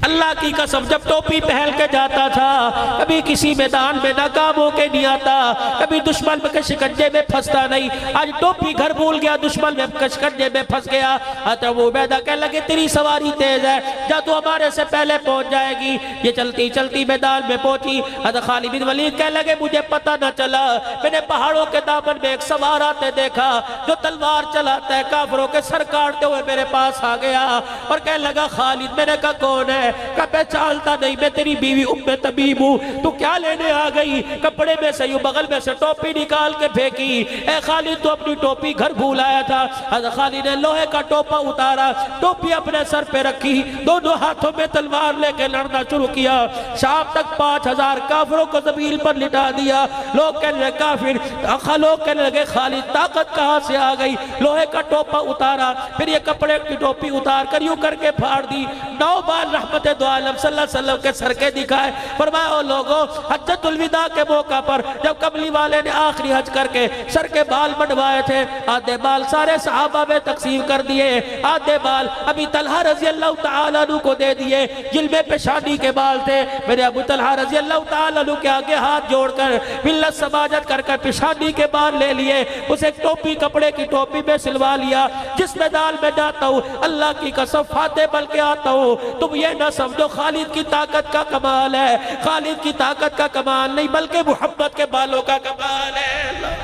اللہ کی قسم جب ٹوپی پہن کے جاتا تھا کبھی کسی میدان میں ناکام ہو کے نہیں آتا، کبھی دشمن کے شکنجے میں پھنستا نہیں۔ آج ٹوپی گھر بھول گیا، دشمن میں شکنجے میں پھنس گیا۔ ابو عبیدہ کہنے لگے تیری سواری تیز ہے، جا تو ہمارے سے پہلے پہنچ جائے گی۔ یہ چلتی چلتی میدان میں پہنچی۔ حضرت خالد بن ولید کہنے لگے مجھے پتہ نہ چلا، میں نے پہاڑوں کے دامن میں ایک سوار آتے دیکھا جو تلوار چلاتا ہے، کافروں کے سر کاٹتے ہوئے میرے پاس آ گیا اور کہنے لگا خالد، میں نے کہا کون ہے؟ کہ پہچانتا نہیں، میں تیری بیوی ام تمیم ہوں، تو کیا لینے آ گئی؟ کپڑے میں سے یوں بغل میں سے ٹوپی نکال کے پھینکی، اے خالد تو اپنی ٹوپی گھر بھول آیا تھا۔ حضرت خالد نے لوہے کا ٹوپا اتارا، ٹوپی اپنے سر پہ رکھی، دونوں ہاتھوں میں تلوار لے کے لڑنا شروع کیا۔ شام تک 5000 کافروں کو زمین پر لٹا دیا۔ لوگ کہنے لگے کافر، لوگ کہنے لگے خالد طاقت کہاں سے آ گئی؟ لوہے کا ٹوپا اتارا، پھر یہ کپڑے کی ٹوپی اتار کر یوں کر کے پھاڑ دی۔ 9 بار رحمت دو عالم صلی اللہ علیہ وسلم کے سر کے دکھائے، فرمایا او لوگوں حجۃ الوداع کے موقع پر جب کملی والے نے آخری حج کر کے سر کے بال منڈوائے تھے، آدھے بال سارے صحابہ میں تقسیم کر دیے، آدھے بال ابی طلحہ رضی اللہ تعالیٰ عنہ کو دے دیے، جن میں پیشانی کے بال تھے میرے ابو طلحہ رضی اللہ تعالیٰ عنہ کے آگے ہاتھ جوڑ کر ملت سماجت کر کر پیشانی کے بال لے لیے، اسے ایک ٹوپی کپڑے کی ٹوپی میں سلوا لیا۔ جس میدان میں جاتا ہوں اللہ کی قسم فاتح بل کے آتا ہوں، تم یہ نہ سمجھو خالد کی طاقت کا کمال ہے، خالد کی طاقت کا کمال نہیں بلکہ محمد کے بالوں کا کمال ہے۔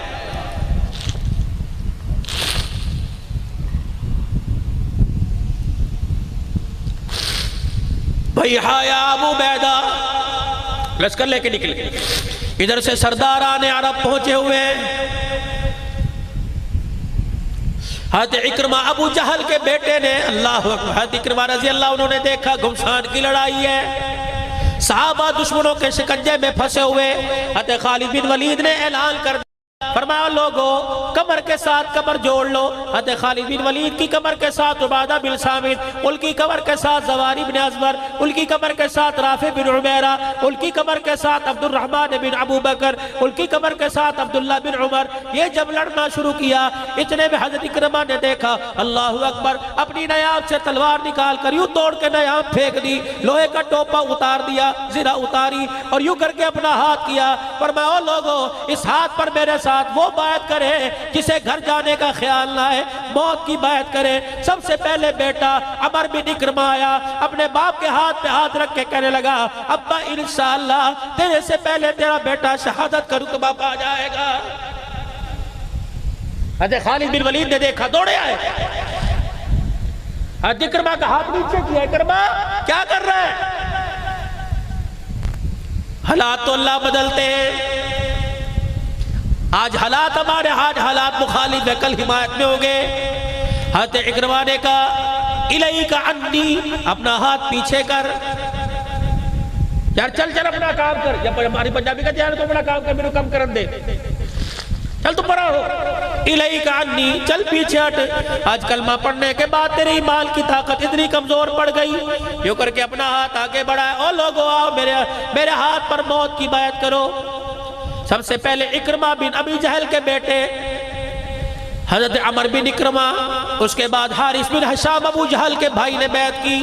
بھائی ہایا ابو بیدہ لشکر لے کے نکلے، ادھر سے سرداران عرب پہنچے ہوئے ہیں۔ حضرت اکرمہ ابو جہل کے بیٹے نے، اللہ اکبر، حضرت اکرمہ رضی اللہ انہوں نے دیکھا گھمسان کی لڑائی ہے، صحابہ دشمنوں کے شکنجے میں پھنسے ہوئے۔ حضرت خالد بن ولید نے اعلان کر دیا، فرمایا لوگو کمر کے ساتھ کمر جوڑ لو۔ حضرت خالد بن ولید کی کمر کے ساتھ عبادہ بن صامت، ان کی کمر کے ساتھ زواری بن ازور، ان کی کمر کے ساتھ رافع بن عمیرہ، ان کی کمر کے ساتھ عبد الرحمن بن ابو بکر، ان کی کمر کے ساتھ عبداللہ بن عمر۔ یہ جب لڑنا شروع کیا، اتنے میں حضرت اکرمہ نے دیکھا، اللہ اکبر، اپنی نیاب سے تلوار نکال کر یوں توڑ کے نیاب پھینک دی، لوہے کا ٹوپا اتار دیا، زرہ اتاری اور یوں کر کے اپنا ہاتھ کیا، فرمایا او لوگو اس ہاتھ پر میرے ساتھ وہ بیعت کرے جسے گھر جانے کا خیال نہ ہے، موت کی بیعت کرے۔ سب سے پہلے بیٹا عمر بن اکرمہ آیا، اپنے باپ کے ہاتھ پہ ہاتھ رکھ کے کہنے لگا ابا انشاءاللہ تیرے سے پہلے تیرا بیٹا شہادت کا رتبہ پا جائے گا۔ حضرت خالد بن ولید نے دیکھا، دوڑے آئے، حضرت اکرمہ کا ہاتھ نیچے کیا، اکرمہ کیا کر رہا ہے؟ حالات تو اللہ بدلتے ہیں، آج حالات ہمارے، آج حالات مخالف ہے، کل حمایت میں ہو گئے۔ حضرت اکرمہ نے کہا الیک عنی، اپنا ہاتھ پیچھے کر، یار چل چل اپنا کام کر، جب ہماری پنجابی کا تیار تو اپنا کام کر، میرے کم کرن دے، چل تو پڑا ہو، الیک عنی، چل پیچھے ہٹ۔ آج کلمہ پڑھنے کے بعد تیرے ایمان کی طاقت اتنی کمزور پڑ گئی، یوں کر کے اپنا ہاتھ آگے بڑھائے، او لوگو آؤ میرے ہاتھ پر موت کی بیعت کرو۔ سب سے پہلے اکرمہ بن ابی جہل کے بیٹے حضرت عمر بن اکرمہ، اس کے بعد حارث بن ہشام ابو جہل کے بھائی نے بیعت کی،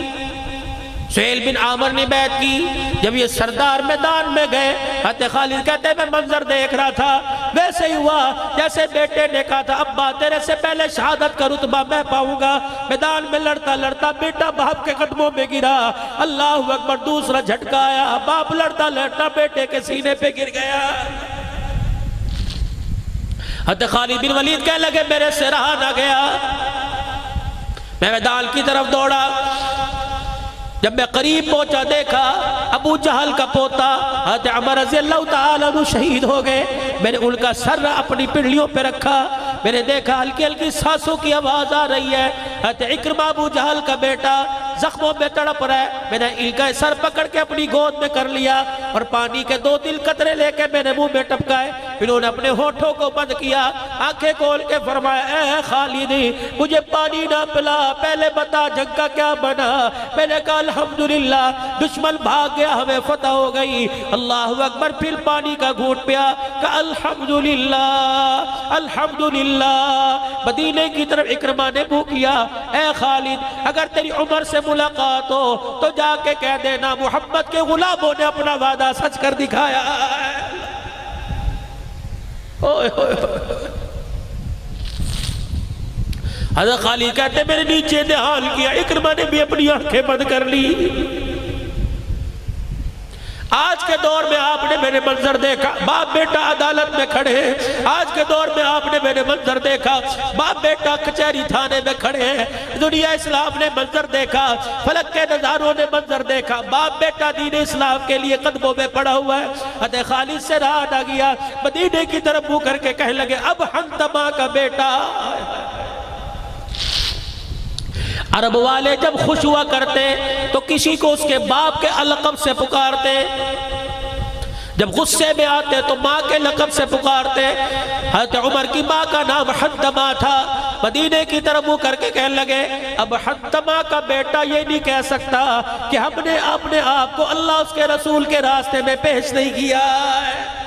سہیل بن عامر نے بیعت کی۔ جب یہ سردار میدان میں گئے، حضرت خالد کہتے ہیں میں منظر دیکھ رہا تھا، ویسے ہی ہوا جیسے بیٹے نے کہا تھا ابا تیرے سے پہلے شہادت کا رتبہ میں پاؤں گا۔ میدان میں لڑتا لڑتا بیٹا باپ کے قدموں میں گرا، اللہ اکبر، دوسرا جھٹکا آیا، باپ لڑتا لڑتا بیٹے کے سینے پہ گر گیا۔ حضرت خالد بن ولید کہنے لگے میرے سے رہا نہ گیا، میں میدان کی طرف دوڑا، جب میں قریب پہنچا دیکھا ابو جہل کا پوتا حضرت عمر رضی اللہ تعالیٰ عنہ شہید ہو گئے۔ میں نے ان کا سر اپنی پنڈلیوں پہ رکھا، میں نے دیکھا ہلکی ہلکی سانسوں کی آواز آ رہی ہے، حضرت اکرمہ ابو جہل کا بیٹا زخموں میں تڑپ رہا ہے۔ میں نے ان کا سر پکڑ کے اپنی گود میں کر لیا اور پانی کے 2-3 قطرے لے کے میں نے منہ میں ٹپکائے، انہوں نے اپنے ہونٹوں کو بند کیا، آنکھیں کھول کے فرمایا اے خالد مجھے پانی نہ پلا، پہلے بتا جنگ کا کیا بنا۔ میں نے کہا الحمدللہ دشمن بھاگ گیا، ہمیں فتح ہو گئی، اللہ اکبر۔ پھر پانی کا گھونٹ پیا، کہا الحمدللہ الحمدللہ۔ مدینے کی طرف اکرمہ نے منہ کیا، اے خالد اگر تیری عمر سے ملاقات ہو تو جا کے کہہ دینا محمد کے غلاموں نے اپنا وعدہ سچ کر دکھایا ہے۔ حضرت خالد کہتے میرے نیچے نہال کیا، اکرمہ نے بھی اپنی آنکھیں بند کر لی۔ آج کے دور میں آپ نے میرے منظر دیکھا، باپ بیٹا عدالت میں کھڑے ہیں۔ آج کے دور میں آپ نے میرے منظر دیکھا، باپ بیٹا کچہری تھانے میں کھڑے ہیں۔ دنیا اسلام نے منظر دیکھا، فلک کے نظاروں نے منظر دیکھا، باپ بیٹا دین اسلام کے لیے قدموں میں پڑا ہوا ہے۔ حضرت خالد سے رہا نہ گیا، مدینے کی طرف منہ کر کے کہنے لگے اب حنتمہ کا بیٹا۔ عرب والے جب خوش ہوا کرتے تو کسی کو اس کے باپ کے لقب سے پکارتے، جب غصے میں آتے تو ماں کے لقب سے پکارتے۔ حضرت عمر کی ماں کا نام حنتمہ تھا۔ مدینے کی طرف منہ کر کے کہنے لگے اب حنتمہ کا بیٹا یہ نہیں کہہ سکتا کہ ہم نے اپنے آپ کو اللہ اس کے رسول کے راستے میں پیش نہیں کیا ہے۔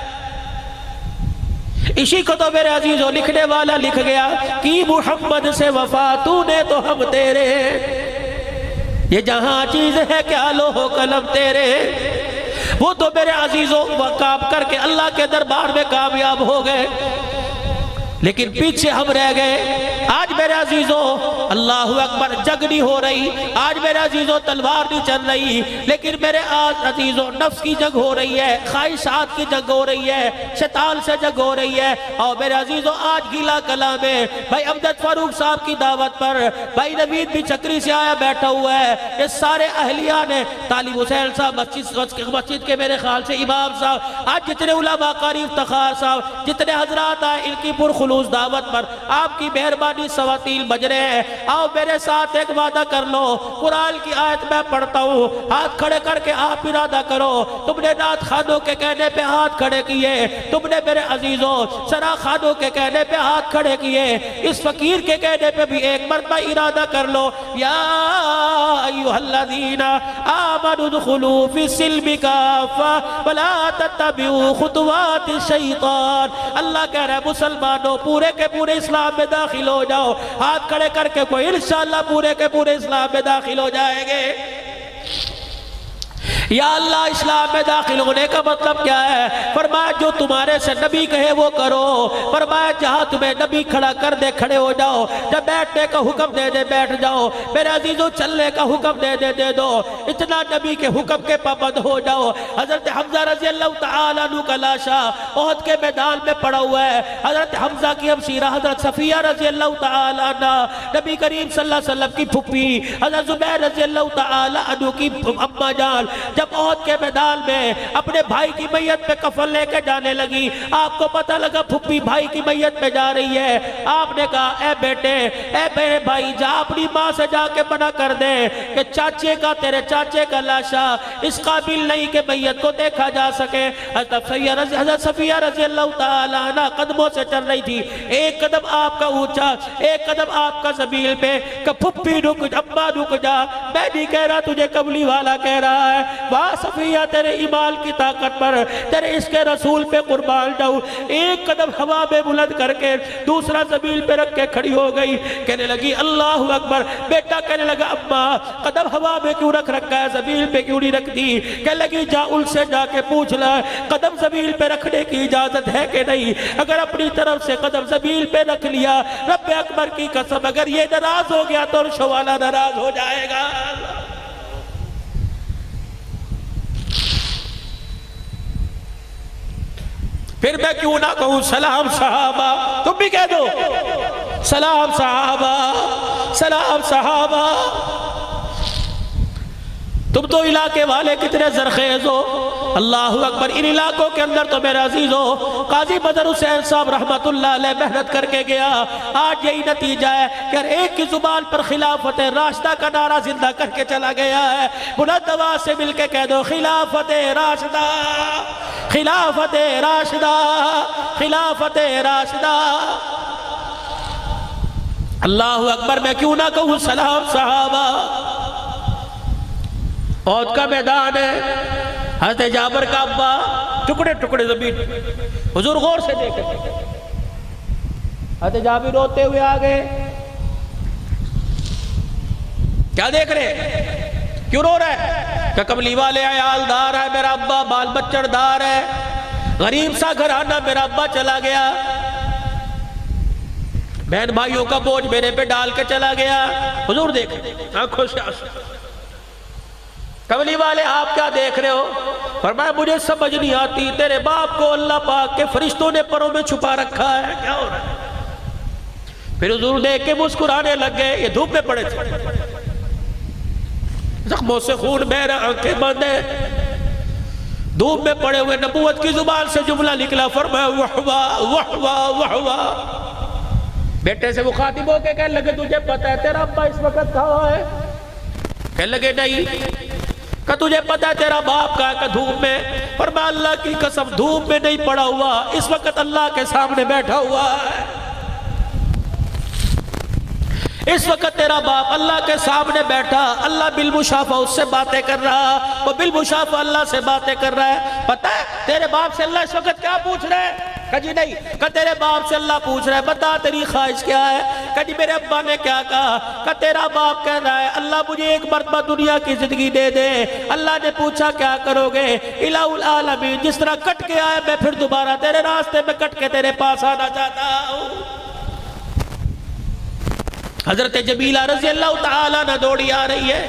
اسی کو تو میرے عزیزوں لکھنے والا لکھ گیا کہ محمد سے وفا تو نے تو ہم تیرے، یہ جہاں چیز ہے کیا لوح و قلم تیرے۔ وہ تو میرے عزیزوں کام کر کے اللہ کے دربار میں کامیاب ہو گئے، لیکن پیچھے ہم رہ گئے۔ آج میرے عزیزوں اللہ اکبر جنگ نہیں ہو رہی، آج میرے عزیزوں تلوار نہیں چل رہی، لیکن میرے عزیزوں نفس کی جنگ ہو رہی ہے، خواہشات کی جنگ ہو رہی ہے، شیطان سے جنگ ہو رہی ہے۔ اور میرے عزیزوں آج گیلا کلام ہے بھائی امجد فاروق صاحب کی دعوت پر بھائی نوید بھی چکری سے آیا بیٹھا ہوا ہے، اس سارے اہلیہ نے طالب حسین صاحب مسجد کے میرے خیال سے امام صاحب، آج جتنے علماء قاری افتخار صاحب، جتنے حضرات آئے ان کی پرخلوص دعوت پر آپ کی مہربانی سواتیل بج رہے ہیں۔ آؤ میرے ساتھ ایک وعدہ کر لو، قرآن کی آیت میں پڑھتا ہوں، ہاتھ کھڑے کر کے آپ ارادہ کرو، تم نے نعت خانوں کے کہنے پہ ہاتھ کھڑے کیے، تم نے میرے عزیزوں سرا خانوں کے کہنے پہ ہاتھ کھڑے کیے، اس فقیر کے کہنے پہ بھی ایک مرتبہ ارادہ کر لو، یا ایھا الذین آمنوا ادخلوا فی السلم کافہ ولا تتبعوا خطوات الشیطان۔ اللہ کہہ رہا ہے مسلمانوں پورے کے پورے اسلام میں داخل ہو جاؤ، ہاتھ کھڑے کر کے کوئی انشاءاللہ پورے کے پورے اسلام میں داخل ہو جائیں گے۔ یا اللہ اسلام میں داخل ہونے کا مطلب کیا ہے؟ فرمایا جو تمہارے سے نبی کہے وہ کرو، فرمایا جہاں تمہیں نبی کھڑا کر دے کھڑے ہو جاؤ، جب بیٹھنے کا حکم دے دے بیٹھ جاؤ، میرے عزیزوں چلنے کا حکم دے دے دے دو، اتنا نبی کے حکم کے پابند ہو جاؤ۔ حضرت حمزہ رضی اللہ تعالیٰ عنہ کا لاشا احد کے میدان میں پڑا ہوا ہے، حضرت حمزہ کی ہمشیرہ حضرت صفیہ رضی اللہ تعالیٰ عنہ، نبی کریم صلی اللہ علیہ وسلم کی پھپھی حضرت زبیر رضی اللہ تعالیٰ عنہ کی اماں جان جب احد کے میدان میں اپنے بھائی کی میت پہ کفن لے کے جانے لگی، آپ کو پتہ لگا پھپھی بھائی کی میت پہ جا رہی ہے، آپ نے کہا اے بیٹے اے میرے بھائی جا اپنی ماں سے جا کے منع کر دے کہ تیرے چاچے کا لاشا اس قابل نہیں کہ میت کو دیکھا جا سکے۔ حضرت صفیہ رضی اللہ تعالیٰ عنہ قدموں سے چل رہی تھی، ایک قدم آپ کا اونچا ایک قدم آپ کا زمین پہ کہ پھپھی رک اماں رک جا، میں نہیں کہہ رہا تجھے کملی والا کہہ رہا ہے، واہ صفیہ تیرے ایمان کی طاقت پر تیرے عشق رسول پہ قربان جاؤں۔ ایک قدم ہوا میں بلند کر کے دوسرا زمین پہ رکھ کے کھڑی ہو گئی، کہنے لگی اللہ اکبر۔ بیٹا کہنے لگا اماں قدم ہوا میں کیوں رکھ رکھا ہے، زمین پہ کیوں نہیں رکھ دی؟ کہنے لگی جا ان سے جا کے پوچھ لے قدم زمین پہ رکھنے کی اجازت ہے کہ نہیں، اگر اپنی طرف سے قدم زمین پہ رکھ لیا رب اکبر کی قسم اگر یہ ناراض ہو گیا تو عرش والا ناراض ہو جائے گا۔ پھر میں کیوں نہ کہوں سلام صحابہ، تم بھی کہہ دو سلام صحابہ، سلام صحابہ۔ تم تو علاقے والے کتنے زرخیز ہو، اللہ اکبر۔ ان علاقوں کے اندر تو میرے عزیزو قاضی بدر حسین صاحب رحمت اللہ علیہ محنت کر کے گیا، آج یہی نتیجہ ہے کہ ہر ایک کی زبان پر خلافت راشدہ کا نعرہ زندہ کر کے چلا گیا ہے۔ بلند آواز سے مل کے کہہ دو خلافت راشدہ، خلافت راشدہ، خلافت راشدہ۔ اللہ اکبر۔ میں کیوں نہ کہوں سلام صحابہ۔ احد کا میدان ہے، حضرت جابر کا ابا ٹکڑے ٹکڑے زمین، حضور غور سے دیکھیں، حضرت جابر روتے ہوئے آگئے، کیا دیکھ رہے، کیوں رو رہے؟ کہ کملی والے عیال دار ہے میرا ابا، بال بچڑ دار ہے، غریب سا گھرانہ میرا ابا چلا گیا، بہن بھائیوں کا بوجھ میرے پہ ڈال کے چلا گیا۔ حضور دیکھیں آنکھوں سے آنسو۔ کملی والے آپ کیا دیکھ رہے ہو؟ فرمایا مجھے سمجھ نہیں آتی، تیرے باپ کو اللہ پاک کے فرشتوں نے پروں میں چھپا رکھا ہے، کیا ہو رہا ہے؟ پھر حضور دیکھ کے مسکرانے لگ گئے، یہ دھوپ میں پڑے تھے، زخموں سے خون بہ رہا، آنکھیں بند ہیں، دھوپ میں پڑے ہوئے، نبوت کی زبان سے جملہ نکلا، فرمایا وحوا وحوا وحوا۔ بیٹے سے مخاطب ہو کے کہنے لگے تجھے پتا ہے تیرا ابا اس وقت کہاں ہے؟ کہنے لگے نہیں۔ کہ تجھے پتا ہے تیرا باپ کا کہ دھوپ میں؟ فرمایا اللہ کی قسم دھوپ میں نہیں پڑا ہوا، اس وقت اللہ کے سامنے بیٹھا ہوا ہے، اس وقت تیرا باپ اللہ کے سامنے بیٹھا، اللہ بالمشافہ اس سے باتیں کر رہا، وہ بالمشافہ اللہ سے باتیں کر رہا ہے۔ پتہ ہے تیرے باپ سے اللہ اس وقت کیا پوچھ رہے ہیں؟ کہ جی نہیں، کہ تیرے باپ سے اللہ پوچھ رہا ہے بتا تیری خواہش کیا ہے؟ کہ جی میرے ابا نے کیا کہا؟ کہ تیرا باپ کہہ رہا ہے اللہ مجھے ایک مرتبہ دنیا کی زندگی دے دے۔ اللہ نے پوچھا کیا کرو گے؟ الہ العالمین جس طرح کٹ کے آیا میں پھر دوبارہ تیرے راستے میں کٹ کے تیرے پاس آنا چاہتا ہوں۔ حضرت جمیلہ رضی اللہ تعالیٰ عنہ دوڑی آ رہی ہے،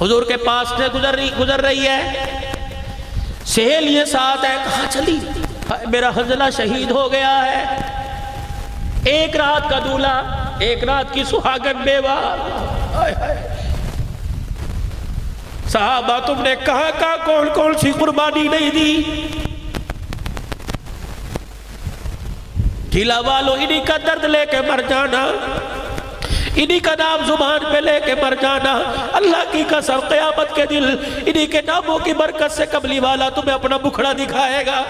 حضور کے پاس سے گزر رہی ہے، سہیلیاں ساتھ ہے، کہاں چلی؟ میرا حنظلہ شہید ہو گیا ہے، ایک رات کا دولہا، ایک رات کی سہاگن بیوہ۔ صحابہ تم نے کہاں کون کون سی قربانی نہیں دی؟ ٹھیلا والو انہی کا درد لے کے مر جانا، انہی کا نام زبان پہ لے کے مر جانا، اللہ کی قسم قیامت کے دل انہی کے ناموں کی برکت سے کملی والا تمہیں اپنا بکھڑا دکھائے گا۔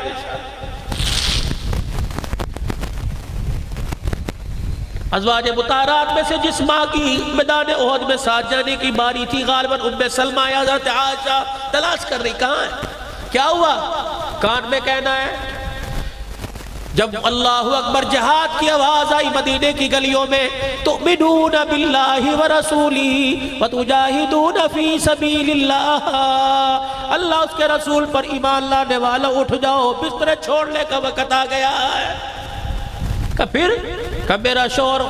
ازواج مطہرات میں سے جس ماں کی میدان احد میں ساتھ جانے کی باری تھی، غالباً ام سلمہ یا حضرت عائشہ تلاش کر رہی کہاں ہے، کیا ہوا؟ کان میں کہنا ہے جب اللہ اکبر جہاد کی آواز آئی مدینے کی گلیوں میں، تؤمنون باللہ ورسولہ وتجاہدون فی سبیل اللہ، اللہ اس کے رسول پر ایمان لانے والا اٹھ جاؤ، بستر چھوڑنے کا وقت آ گیا ہے۔ کہ میرا شوہر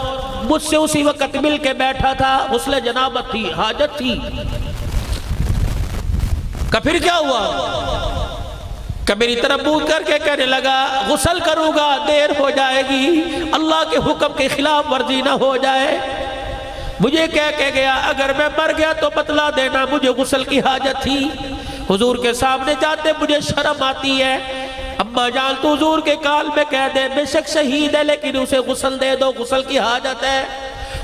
مجھ سے اسی وقت مل کے بیٹھا تھا، غسل جنابت تھی، حاجت تھی، کہ پھر کیا ہوا؟ کہ میری طرف منہ کر کے کہنے لگا غسل کروں گا، دیر ہو جائے گی، اللہ کے حکم کے خلاف ورزی نہ ہو جائے۔ مجھے کہہ کے گیا اگر میں مر گیا تو بتلا دینا، مجھے غسل کی حاجت تھی۔ حضور کے سامنے جاتے مجھے شرم آتی ہے، اما جان تو حضور کے کال میں کہہ دے بے شک شہید ہے لیکن اسے غسل دے دو، غسل کی حاجت ہے۔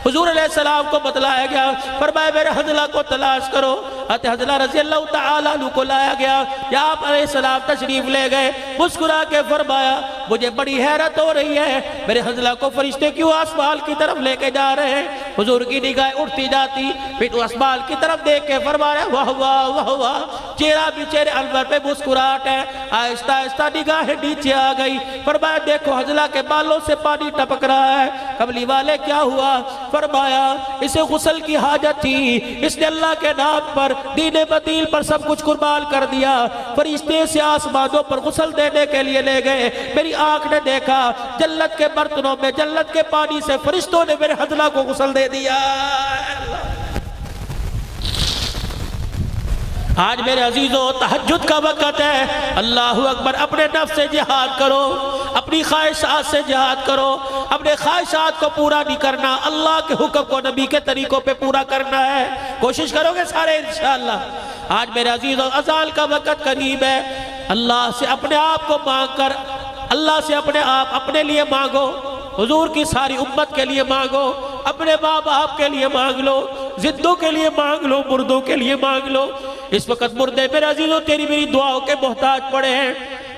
حضور علیہ السلام کو بتلایا گیا، فرمایا میرے حنظلہ کو تلاش کرو۔ حنظلہ رضی اللہ تعالیٰ عنہ کو لایا گیا، یا آپ علیہ السلام تشریف لے گئے، مسکرا کے فرمایا مجھے بڑی حیرت ہو رہی ہے، میرے حنظلہ کو فرشتے کیوں آسمان کی طرف لے کے جا رہے ہیں؟ حضور کی نگاہ اٹھتی جاتی، پھر آسمان کی طرف دیکھ کے فرمایا واہ واہ واہ واہ، چہرہ بھی چہرے انور پہ مسکراہٹ ہے۔ آہستہ آہستہ نگاہ نیچے آ گئی، فرمایا دیکھو حنظلہ کے بالوں سے پانی ٹپک رہا ہے۔ کملی والے کیا ہوا؟ فرمایا اسے غسل کی حاجت تھی، اس نے اللہ کے نام پر دین بدیل پر سب کچھ قربان کر دیا۔ فرشتے سے آسمانوں پر غسل دینے کے لیے لے گئے، میری آنکھ نے دیکھا جنت کے برتنوں میں جنت کے پانی سے فرشتوں نے میرے حنظلہ کو غسل دے دیا۔ آج میرے عزیزوں تہجد کا وقت ہے، اللہ اکبر، اپنے نفس سے جہاد کرو، اپنی خواہشات سے جہاد کرو، اپنے خواہشات کو پورا نہیں کرنا، اللہ کے حکم کو نبی کے طریقوں پہ پورا کرنا ہے۔ کوشش کرو گے سارے انشاءاللہ۔ آج میرے عزیزوں اذان کا وقت قریب ہے، اللہ سے اپنے آپ کو مانگ کر، اللہ سے اپنے آپ اپنے لیے مانگو، حضور کی ساری امت کے لیے مانگو، اپنے ماں باپ کے لیے مانگ لو، زندوں کے لیے مانگ لو، مردوں کے لیے مانگ لو۔ اس وقت مردے میرے عزیزوں تیری میری دعاؤں کے محتاج پڑے ہیں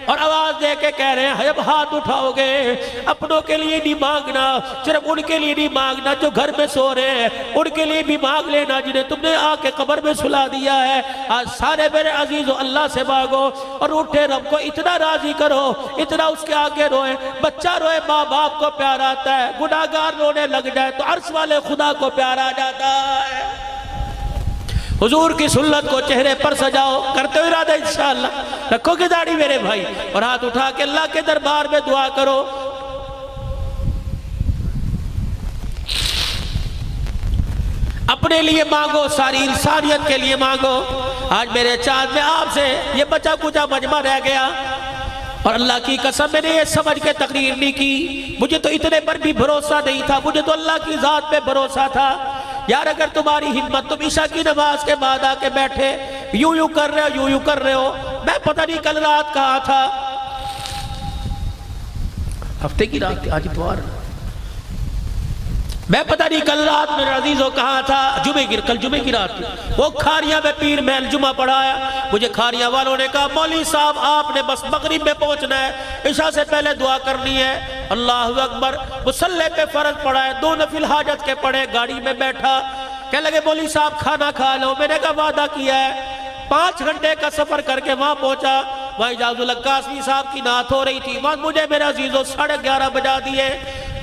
اور آواز دے کے کہہ رہے ہیں جب ہاتھ اٹھاؤ گے اپنوں کے لیے نہیں مانگنا، صرف ان کے لیے نہیں مانگنا جو گھر میں سو رہے ہیں، ان کے لیے بھی مانگ لینا جنہیں تم نے آ کے قبر میں سلا دیا ہے۔ آج سارے میرے عزیزوں اللہ سے مانگو اور اٹھے رب کو اتنا راضی کرو، اتنا اس کے آگے روئے۔ بچہ روئے ماں باپ کو پیار آتا ہے، گناہگار رونے لگ جائے تو عرش والے خدا کو پیار آ جاتا ہے۔ حضور کی سنت کو چہرے پر سجاؤ، کرتے ہو ارادہ انشاءاللہ، رکھو کی داڑھی میرے بھائی، اور ہاتھ اٹھا کے اللہ کے دربار میں دعا کرو۔ اپنے لیے مانگو، ساری انسانیت کے لیے مانگو۔ آج میرے چاند میں آپ سے یہ بچا کچا مجمع رہ گیا اور اللہ کی قسم میں نے یہ سمجھ کے تقریر نہیں کی، مجھے تو اتنے پر بھی بھروسہ نہیں تھا، مجھے تو اللہ کی ذات پہ بھروسہ تھا۔ یار اگر تمہاری ہمت، تم عشاء کی نماز کے بعد آ کے بیٹھے یوں کر رہے ہو، یوں کر رہے ہو، میں پتہ نہیں کل رات کہاں تھا، ہفتے کی رات تھی، آج اتوار، میں پتہ نہیں کل رات میرے عزیزوں کہاں تھا، کل جمعے کی رات تھی، وہ کھاریاں میں پیر محل جمعہ پڑھایا، مجھے کھاریاں والوں نے کہا مولوی صاحب آپ نے بس مغرب میں پہنچنا ہے، عشاء سے پہلے دعا کرنی ہے۔ اللہ اکبر، مصلی پہ فرض پڑھا ہے، 2 نفل حاجت کے پڑھے، گاڑی میں بیٹھا، کہنے لگے مولوی صاحب کھانا کھا لو، میں نے کہا وعدہ کیا ہے۔ 5 گھنٹے کا سفر کر کے وہاں پہنچا، وہاں اجاز الحق قاسمی صاحب کی نعت ہو رہی تھی، وہاں مجھے میرے عزیزوں 11:30 بجا دیے،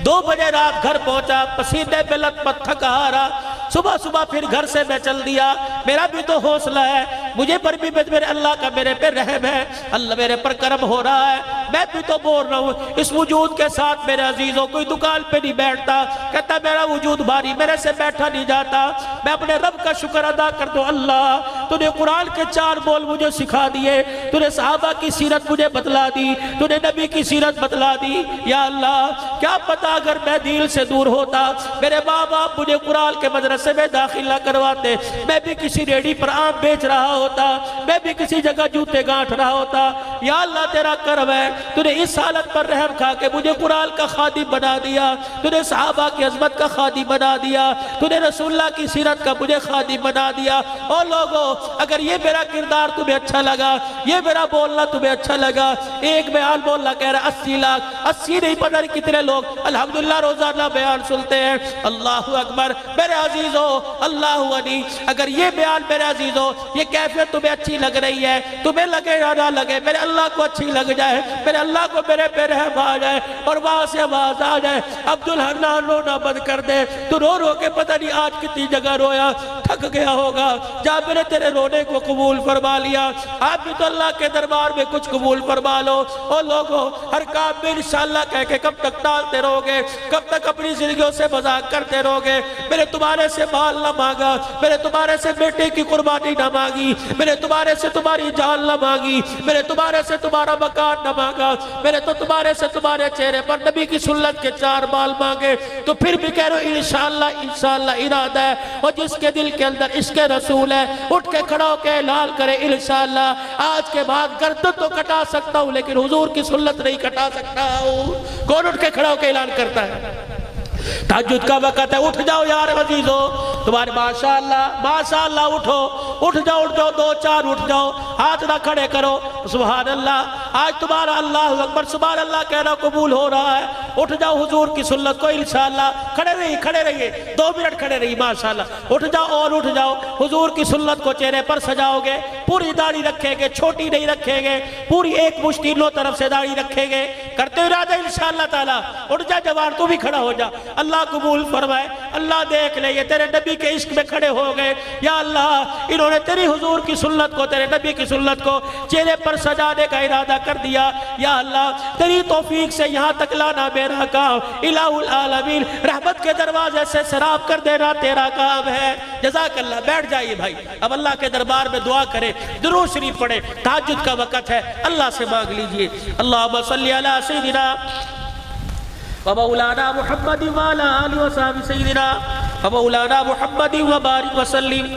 2 بجے رات گھر پہنچا، پسینے پہ لت پت تھکا ہارا، صبح پھر گھر سے میں چل دیا۔ میرا بھی تو حوصلہ ہے، مجھے پر بھی میرے اللہ کا میرے پہ رحم ہے، اللہ میرے پر کرم ہو رہا ہے، میں بھی تو بول رہا ہوں اس وجود کے ساتھ میرے عزیزوں کوئی دکان پہ نہیں بیٹھتا کہتا میرا وجود بھاری میرے سے بیٹھا نہیں جاتا میں اپنے رب کا شکر ادا کر دوں اللہ تو نے قرآن کے 4 بول مجھے سکھا دیے تو نے صحابہ کی سیرت مجھے بتلا دی تو نے نبی کی سیرت بتلا دی یا اللہ کیا پتا اگر میں دین سے دور ہوتا میرے ماں باپ مجھے قرآن کے مدرسے میں داخل نہ کرواتے میں بھی کسی ریڈی پر آم بیچ رہا ہوتا میں بھی کسی جگہ جوتے گانٹھ رہا ہوتا یا اللہ تیرا کرم ہے تو نے اس حالت پر رحم کھا کے مجھے قرآن کا خادم بنا دیا تو نے صحابہ کی عظمت کا خادم بنا دیا تو نے رسول اللہ کی سیرت کا مجھے خادم بنا دیا اور لوگوں اگر یہ میرا کردار تمہیں اچھا لگا یہ میرا بولنا تمہیں اچھا لگا ایک بیان بولنا کہہ رہا 80 لاکھ 80 نہیں پتہ نہیں کتنے لوگ الحمدللہ روزانہ بیان سنتے ہیں اللہ اکبر میرے عزیزو اللہ علی اگر یہ بیان میرے عزیزو یہ کیفیت تمہیں اچھی لگ رہی ہے تمہیں لگے یا نہ لگے میرے اللہ کو اچھی لگ جائے میرے اللہ کو میرے پہ رحم آ جائے اور وہاں سے آواز آ جائے عبدالحنان رونا بند کر دے تو رو رو کے پتہ نہیں آج کتنی جگہ رویا تھک گیا ہوگا جا میں نے تیرے رونے کو قبول فرما لیا آپ بھی تو اللہ کے دربار میں کچھ قبول فرما لو اور لوگوں ہر کام میں انشاءاللہ کہہ کے کب تک ٹالتے رہو گے کب تک اپنی زندگیوں سے مذاق کرتے رہو گے میں نے تمہارے سے مال نہ مانگا میں نے تمہارے سے بیٹے کی قربانی نہ مانگی میں نے تمہارے سے تمہاری جان نہ مانگی میں نے تمہارے سے تمہارا مکان نہ مانگا میں نے تو تمہارے سے تمہارے چہرے پر نبی کی سنت کے 4 بال مانگے تو پھر بھی کہہ رہا ہوں انشاءاللہ ارادہ ہے اور جس کے دل کے اندر عشق رسول ہے اٹھ کے کھڑا ہو کے اعلان کرے انشاءاللہ آج کے بعد گردن تو کٹا سکتا ہوں لیکن حضور کی سنت نہیں کٹا سکتا ہوں کون اٹھ کے کھڑا ہو کے اعلان کرتا ہے تہجد کا وقت ہے اٹھ جاؤ یار عزیزو تمہارے ماشاءاللہ اٹھ جاؤ 2-4 اٹھ جاؤ ہاتھ نہ کھڑے کرو سبحان اللہ آج تمہارا اللہ اکبر سبحان اللہ کہنا قبول ہو رہا ہے اٹھ جاؤ حضور کی سنت کو انشاءاللہ کھڑے رہیے 2 منٹ کھڑے رہی ماشاءاللہ اٹھ جاؤ اور اٹھ جاؤ حضور کی سنت کو چہرے پر سجاؤ گے پوری داڑھی رکھیں گے چھوٹی نہیں رکھیں گے پوری ایک مشت تینوں طرف سے داڑھی رکھیں گے کرتے ارادہ انشاءاللہ تعالی اٹھ جا جوان تو بھی کھڑا ہو جا اللہ قبول فرمائے اللہ دیکھ لے یہ تیرے نبی کے عشق میں کھڑے ہو گئے یا اللہ انہوں نے تیری حضور کی سنت کو تیرے نبی کی سنت کو چہرے پر سجانے کا ارادہ کر دیا یا اللہ تیری توفیق سے یہاں تک لانا میرا کام الہ العالمین رحمت کے دروازے سے سراب کر دینا تیرا کام ہے جزاک اللہ بیٹھ جائیے بھائی اب اللہ کے دربار میں دعا کرے درود شریف پڑھے تہجد کا وقت ہے اللہ سے مانگ لیجئے اللہم صلی علی سیدنا ومولانا محمد وعلى آله وصحبه سيدنا ومولانا محمد وبارك وسلم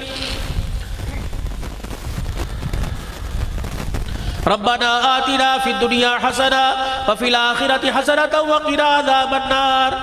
ربنا آتنا في الدنيا حسنة وفي الآخرة حسنة وقنا عذاب النار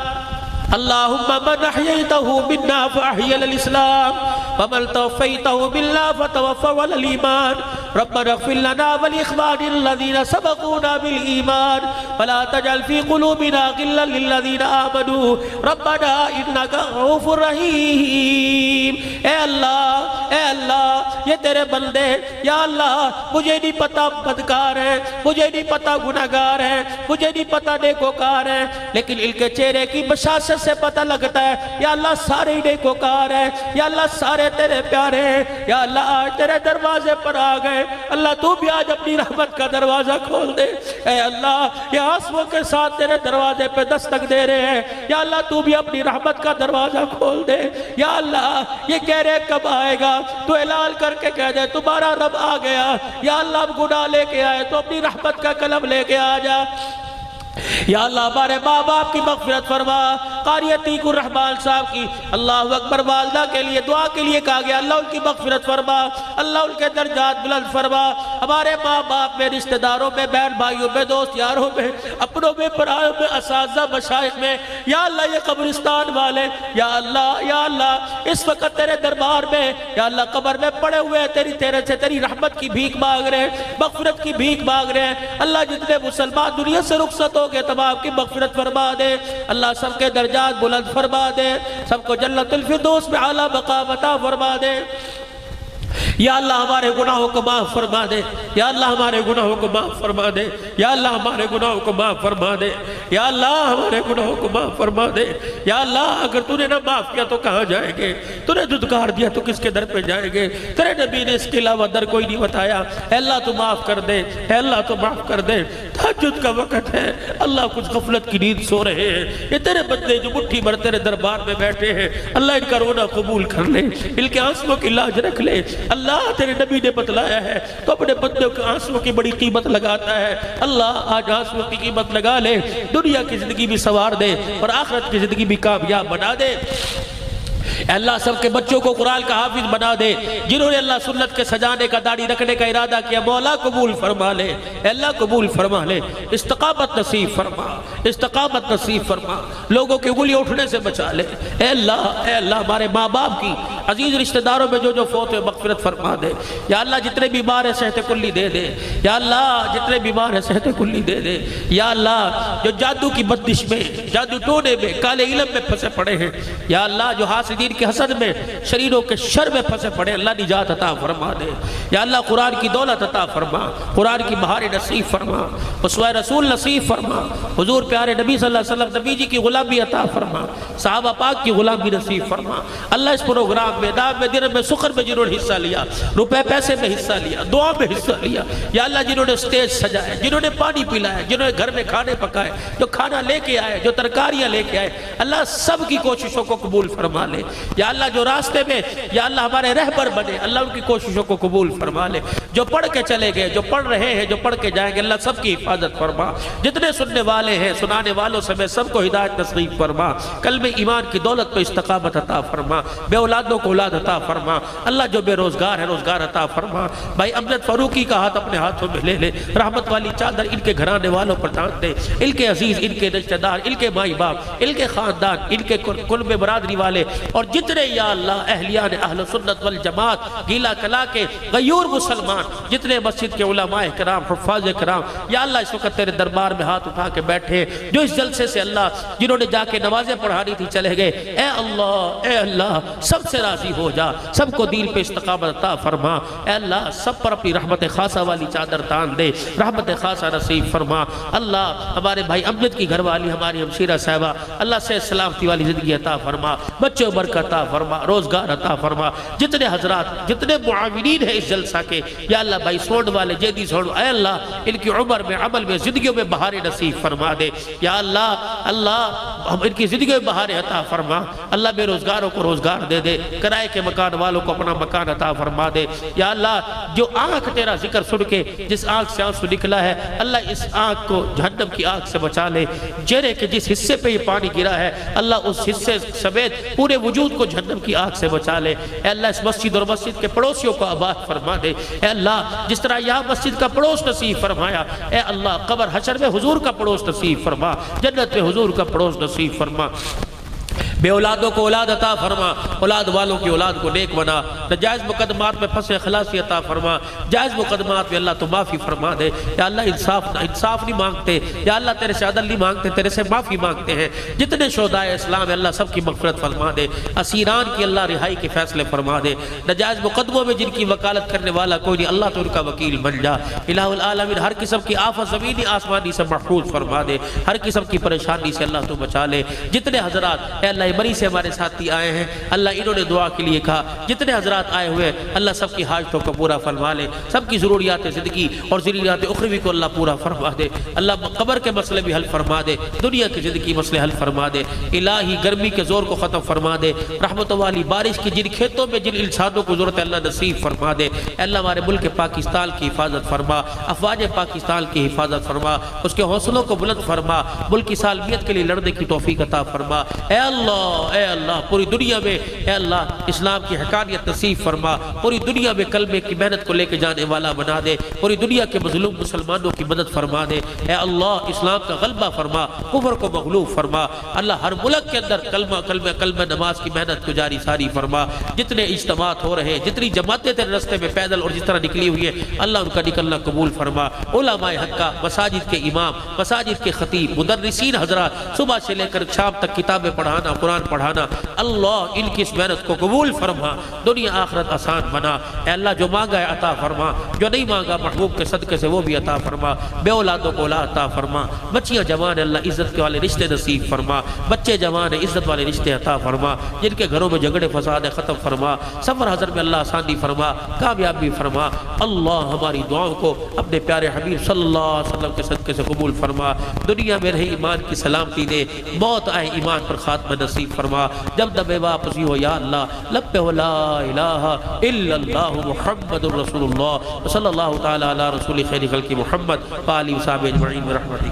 اللهم من أحييته منا فأحيي الإسلام ومن توفيته منا فتوفوا على الإيمان ربنا اغفر لنا ولإخواننا الذين سبقونا بالإيمان ولا تجعل في قلوبنا غلا للذين آمنوا ربنا إنك رؤوف رحيم اے اللہ یہ تیرے بندے یا اللہ مجھے نہیں پتا بدکار ہے مجھے نہیں پتا گناہگار ہے مجھے نہیں پتا نیکوکار ہے لیکن ان کے چہرے کی بشاشت سے پتہ لگتا ہے یا اللہ سارے نیکوکار ہیں یا اللہ سارے تیرے پیارے ہیں یا اللہ آج تیرے دروازے پر آ گئے اللہ تو بھی آج اپنی رحمت کا دروازہ کھول دے اے اللہ یہ آنسوؤں کے ساتھ تیرے دروازے پہ دستک دے رہے ہیں یا اللہ تو بھی اپنی رحمت کا دروازہ کھول دے یا اللہ یہ کہہ رہے کب آئے گا تو اعلان کر کے کہہ دے تمہارا رب آ گیا یا اللہ اب گناہ لے کے آئے تو اپنی رحمت کا قلم لے کے آ جا یا اللہ ہمارے ماں باپ کی مغفرت فرما قاری عتیق الرحمان صاحب کی اللہ اکبر والدہ کے لیے دعا کے لیے کہا گیا اللہ ان کی مغفرت فرما اللہ ان کے درجات بلند فرما ہمارے ماں باپ میں رشتہ داروں میں بہن بھائیوں میں دوست یاروں میں اپنوں میں پرایوں میں اساتذہ مشائخ میں یا اللہ یہ قبرستان والے یا اللہ اس وقت تیرے دربار میں یا اللہ قبر میں پڑے ہوئے تیرے سے تیری رحمت کی بھیک مانگ رہے ہیں مغفرت کی بھیک مانگ رہے ہیں اللہ جتنے مسلمان دنیا سے رخصت ہو گئے تمام کی مغفرت فرما دے اللہ سب کے درجات بلند فرما دے سب کو جنت الفردوس میں اعلیٰ مقام عطا فرما دے یا اللہ ہمارے گناہوں کو معاف فرما دے، یا اللہ ہمارے گناہوں کو معاف فرما دے، یا اللہ ہمارے گناہوں کو معاف فرما دے، یا اللہ ہمارے گناہوں کو معاف فرما دے۔ یا اللہ اگر تو نے نہ معاف کیا تو کہاں جائیں گے؟ تو نے دھتکار دیا تو کس کے در پہ جائیں گے؟ تیرے نبی نے اس کے علاوہ در کوئی نہیں بتایا۔ اے اللہ تو معاف کر دے، اے اللہ تو معاف کر دے۔ تہجد کا وقت ہے، اللہ کچھ غفلت کی نیند سو رہے ہیں، یہ تیرے بندے جو مٹھی بھر تیرے دربار میں بیٹھے ہیں، اللہ ان کا رونا قبول کر لے، ان کے آنسوؤں کی لاج رکھ لے۔ اللہ تیرے نبی نے بتلایا ہے تو اپنے بندوں کے آنسوؤں کی بڑی قیمت لگاتا ہے۔ اللہ آج آنسوؤں کی قیمت لگا لے، دنیا کی زندگی بھی سوار دے اور آخرت کی زندگی بھی کامیاب بنا دے۔ اے اللہ سب کے بچوں کو قرآن کا حافظ بنا دے، جنہوں نے اللہ سنت کے سجانے کا داڑھی رکھنے کا ارادہ کیا، مولا قبول فرما لے، اے اللہ قبول فرما لے، استقامت نصیب فرما، استقامت نصیب فرما، لوگوں کی انگلی اٹھنے سے بچا لے۔ اے اللہ ہمارے ماں باپ کی، عزیز رشتہ داروں میں جو فوت ہوئے مغفرت فرما دے۔ یا اللہ جتنے بیمار ہیں صحت کلی دے دے، یا اللہ جتنے بیمار ہیں صحت کلی دے دے۔ یا اللہ جو جادو کی بندش میں، جادو ٹونے میں، کالے علم میں پھنسے پڑے ہیں، یا اللہ جو حاسدین کے حسد میں، شریروں کے شر میں پھنسے پڑے، اللہ نجات عطا فرما دے۔ یا اللہ قرآن کی دولت عطا فرما، قرآن کی بہار نصیب فرما، اسوہ رسول نصیب فرما، حضور پیارے نبی صلی اللہ علیہ وسلم نبی جی کی غلامی عطا فرما، صحابہ پاک کی غلامی نصیب فرما۔ اللہ اس پروگرام میں، دعوت میں، دن میں، سخر میں جنہوں نے حصہ لیا، روپے پیسے میں حصہ لیا، دعا میں حصہ لیا، یا اللہ جنہوں نے سٹیج سجائے، جنہوں نے پانی پلائے، جنہوں نے گھر میں کھانے پکائے، جو کھانا لے کے آئے، جو ترکاریاں لے کے آئے، اللہ سب کی کوششوں کو قبول فرما لے۔ یا اللہ جو راستے میں، یا اللہ ہمارے رہبر بنے، اللہ ان کی کوششوں کو قبول فرما لے۔ جو پڑھ کے چلے گئے، جو پڑھ رہے ہیں، جو پڑھ کے جائیں گے، اللہ سب کی حفاظت فرما۔ جتنے سننے والے ہیں، سنانے والوں سمیت سب کو ہدایت نصیب فرما۔ کلمہ ایمان کی دولت کو استقامت عطا فرما، بے اولادوں کو اولاد عطا فرما۔ اللہ جو بے روزگار ہے روزگار عطا فرما۔ بھائی امجد فاروقی کا ہاتھ اپنے ہاتھوں میں لے لے، رحمت والی چادر ان کے گھرانے والوں پر ڈال دے، ان کے عزیز، ان کے رشتہ دار، ان کے مائی باپ، ان کے خاندان، ان کے کل میں برادری والے، اور جتنے یا اللہ اہلیان اہل سنت والجماعت گیلا کلا کے غیور مسلمان، جتنے مسجد کے علماء کرام، حفاظ کرام، یا اللہ اس وقت تیرے دربار میں ہاتھ اٹھا کے بیٹھے، جو اس جلسے سے اللہ جنہوں نے جا کے نمازیں پڑھانی تھی چلے گئے، اے اللہ سب سے راضی ہو جا، سب کو دین پہ استقامت عطا فرما۔ اے اللہ سب پر اپنی رحمت خاصہ والی چادر تان دے، رحمت خاصہ نصیب فرما۔ اللہ ہمارے بھائی امجد کی گھر والی ہماری ہمشیرہ صاحبہ، اللہ سے سلامتی والی زندگی عطا فرما، بچوں برکت عطا فرما، روزگار عطا فرما۔ جتنے حضرات، جتنے معاونین ہیں اس جلسہ کے، یا اللہ بھائی سوڑ والے، جیدی سوڑ، اے اللہ ان کی عمر میں، عمل میں، زندگیوں میں بہار نصیب فرما دے۔ یا اللہ ان کی زندگیوں میں بہار عطا فرما۔ اللہ بے روزگاروں کو روزگار دے دے، کرائے کے مکان والوں کو اپنا مکان عطا فرما دے۔ یا اللہ جو آنکھ تیرا ذکر سن کے جس آنکھ سے آنسو نکلا ہے، اللہ اس آنکھ کو جہنم کی آنکھ سے بچا لے۔ چہرے کے جس حصے پہ یہ پانی گرا ہے، اللہ اس حصے سمیت پورے وجود کو جہنم کی آنکھ سے بچا لے۔ اے اللہ اس مسجد اور مسجد کے پڑوسیوں کو آباد فرما دے۔ اے اللہ جس طرح یہاں مسجد کا پڑوس نصیب فرمایا، اے اللہ قبر حشر میں حضور کا پڑوس نصیب فرما، جنت میں حضور کا پڑوس نصیب فرما۔ بے اولادوں کو اولاد عطا فرما، اولاد والوں کی اولاد کو نیک بنا، ناجائز مقدمات میں پھنسے خلاصی عطا فرما، جائز مقدمات میں اللہ تو معافی فرما دے۔ یا اللہ انصاف نہیں مانگتے، یا اللہ تیرے سے عدل نہیں مانگتے، تیرے سے معافی مانگتے ہیں۔ جتنے شہدائے اسلام ہیں اللہ سب کی مغفرت فرما دے، اسیران کی اللہ رہائی کے فیصلے فرما دے، ناجائز مقدموں میں جن کی وکالت کرنے والا کوئی نہیں اللہ تو ان کا وکیل بن جا۔ الہ العالمین ہر قسم کی آفت زمینی آسمانی سے محفوظ فرما دے، ہر قسم کی پریشانی سے اللہ تو بچا لے۔ جتنے حضرات اے اللہ مری سے ہمارے ساتھی آئے ہیں، اللہ انہوں نے دعا کے لیے کہا، جتنے حضرات آئے ہوئے اللہ سب کی حاجتوں کو پورا فرما لے، سب کی ضروریات زندگی اور ضروریات اخروی کو اللہ پورا فرما دے۔ اللہ قبر کے مسئلے بھی حل فرما دے، دنیا کی زندگی مسئلے حل فرما دے۔ الہی گرمی کے زور کو ختم فرما دے، رحمت والی بارش کی جن کھیتوں میں جن انسانوں کو ضرورت ہے اللہ نصیب فرما دے۔ اے اللہ ہمارے ملک پاکستان کی حفاظت فرما، افواج پاکستان کی حفاظت فرما، اس کے حوصلوں کو بلند فرما، ملک کی سالمیت کے لیے لڑنے کی توفیق عطا فرما۔ اے اللہ پوری دنیا میں اے اللہ اسلام کی حقانیت نصیب فرما، پوری دنیا میں کلمے کی محنت کو لے کے جانے والا بنا دے، پوری دنیا کے مظلوم مسلمانوں کی مدد فرما دے۔ اے اللہ اسلام کا غلبہ فرما، کفر کو مغلوب فرما۔ اللہ ہر ملک کے اندر کلمہ نماز کی محنت کو جاری ساری فرما۔ جتنے اجتماعات ہو رہے ہیں، جتنی جماعتیں تیرے رستے میں پیدل اور جس طرح نکلی ہوئی ہے اللہ ان کا نکلنا قبول فرما۔ علماء حقہ، مساجد کے امام، مساجد کے خطیب، مدرسین حضرات صبح سے لے کر شام تک کتابیں پڑھانا، قرآن قرآن پڑھانا، اللہ ان کی اس محنت کو قبول فرما، دنیا آخرت آسان بنا، اے اللہ جو مانگا ہے عطا فرما، جو نہیں مانگا محبوب کے صدقے سے وہ بھی عطا فرما، بے اولادوں کو اولاد عطا فرما، بچیاں جوان اللہ عزت کے والے رشتے نصیب فرما، بچے جوان عزت والے رشتے عطا فرما، جن کے گھروں میں جھگڑے فساد ختم فرما، سفر حضر میں اللہ آسانی فرما، کامیابی فرما، اللہ ہماری دعاؤں کو اپنے پیارے حبیب صلی اللہ علیہ وسلم کے صدقے سے قبول فرما، دنیا میں رہے ایمان کی سلامتی دے، موت آئے ایمان پر خاتمہ نصیب فرما، جب دم واپسی ہو یا اللہ لب پہ لا الہ الا اللہ محمد الرسول اللہ صلی اللہ تعالی علی رسول خیر خلق محمد وآلہ وصحبہ اجمعین برحمتک۔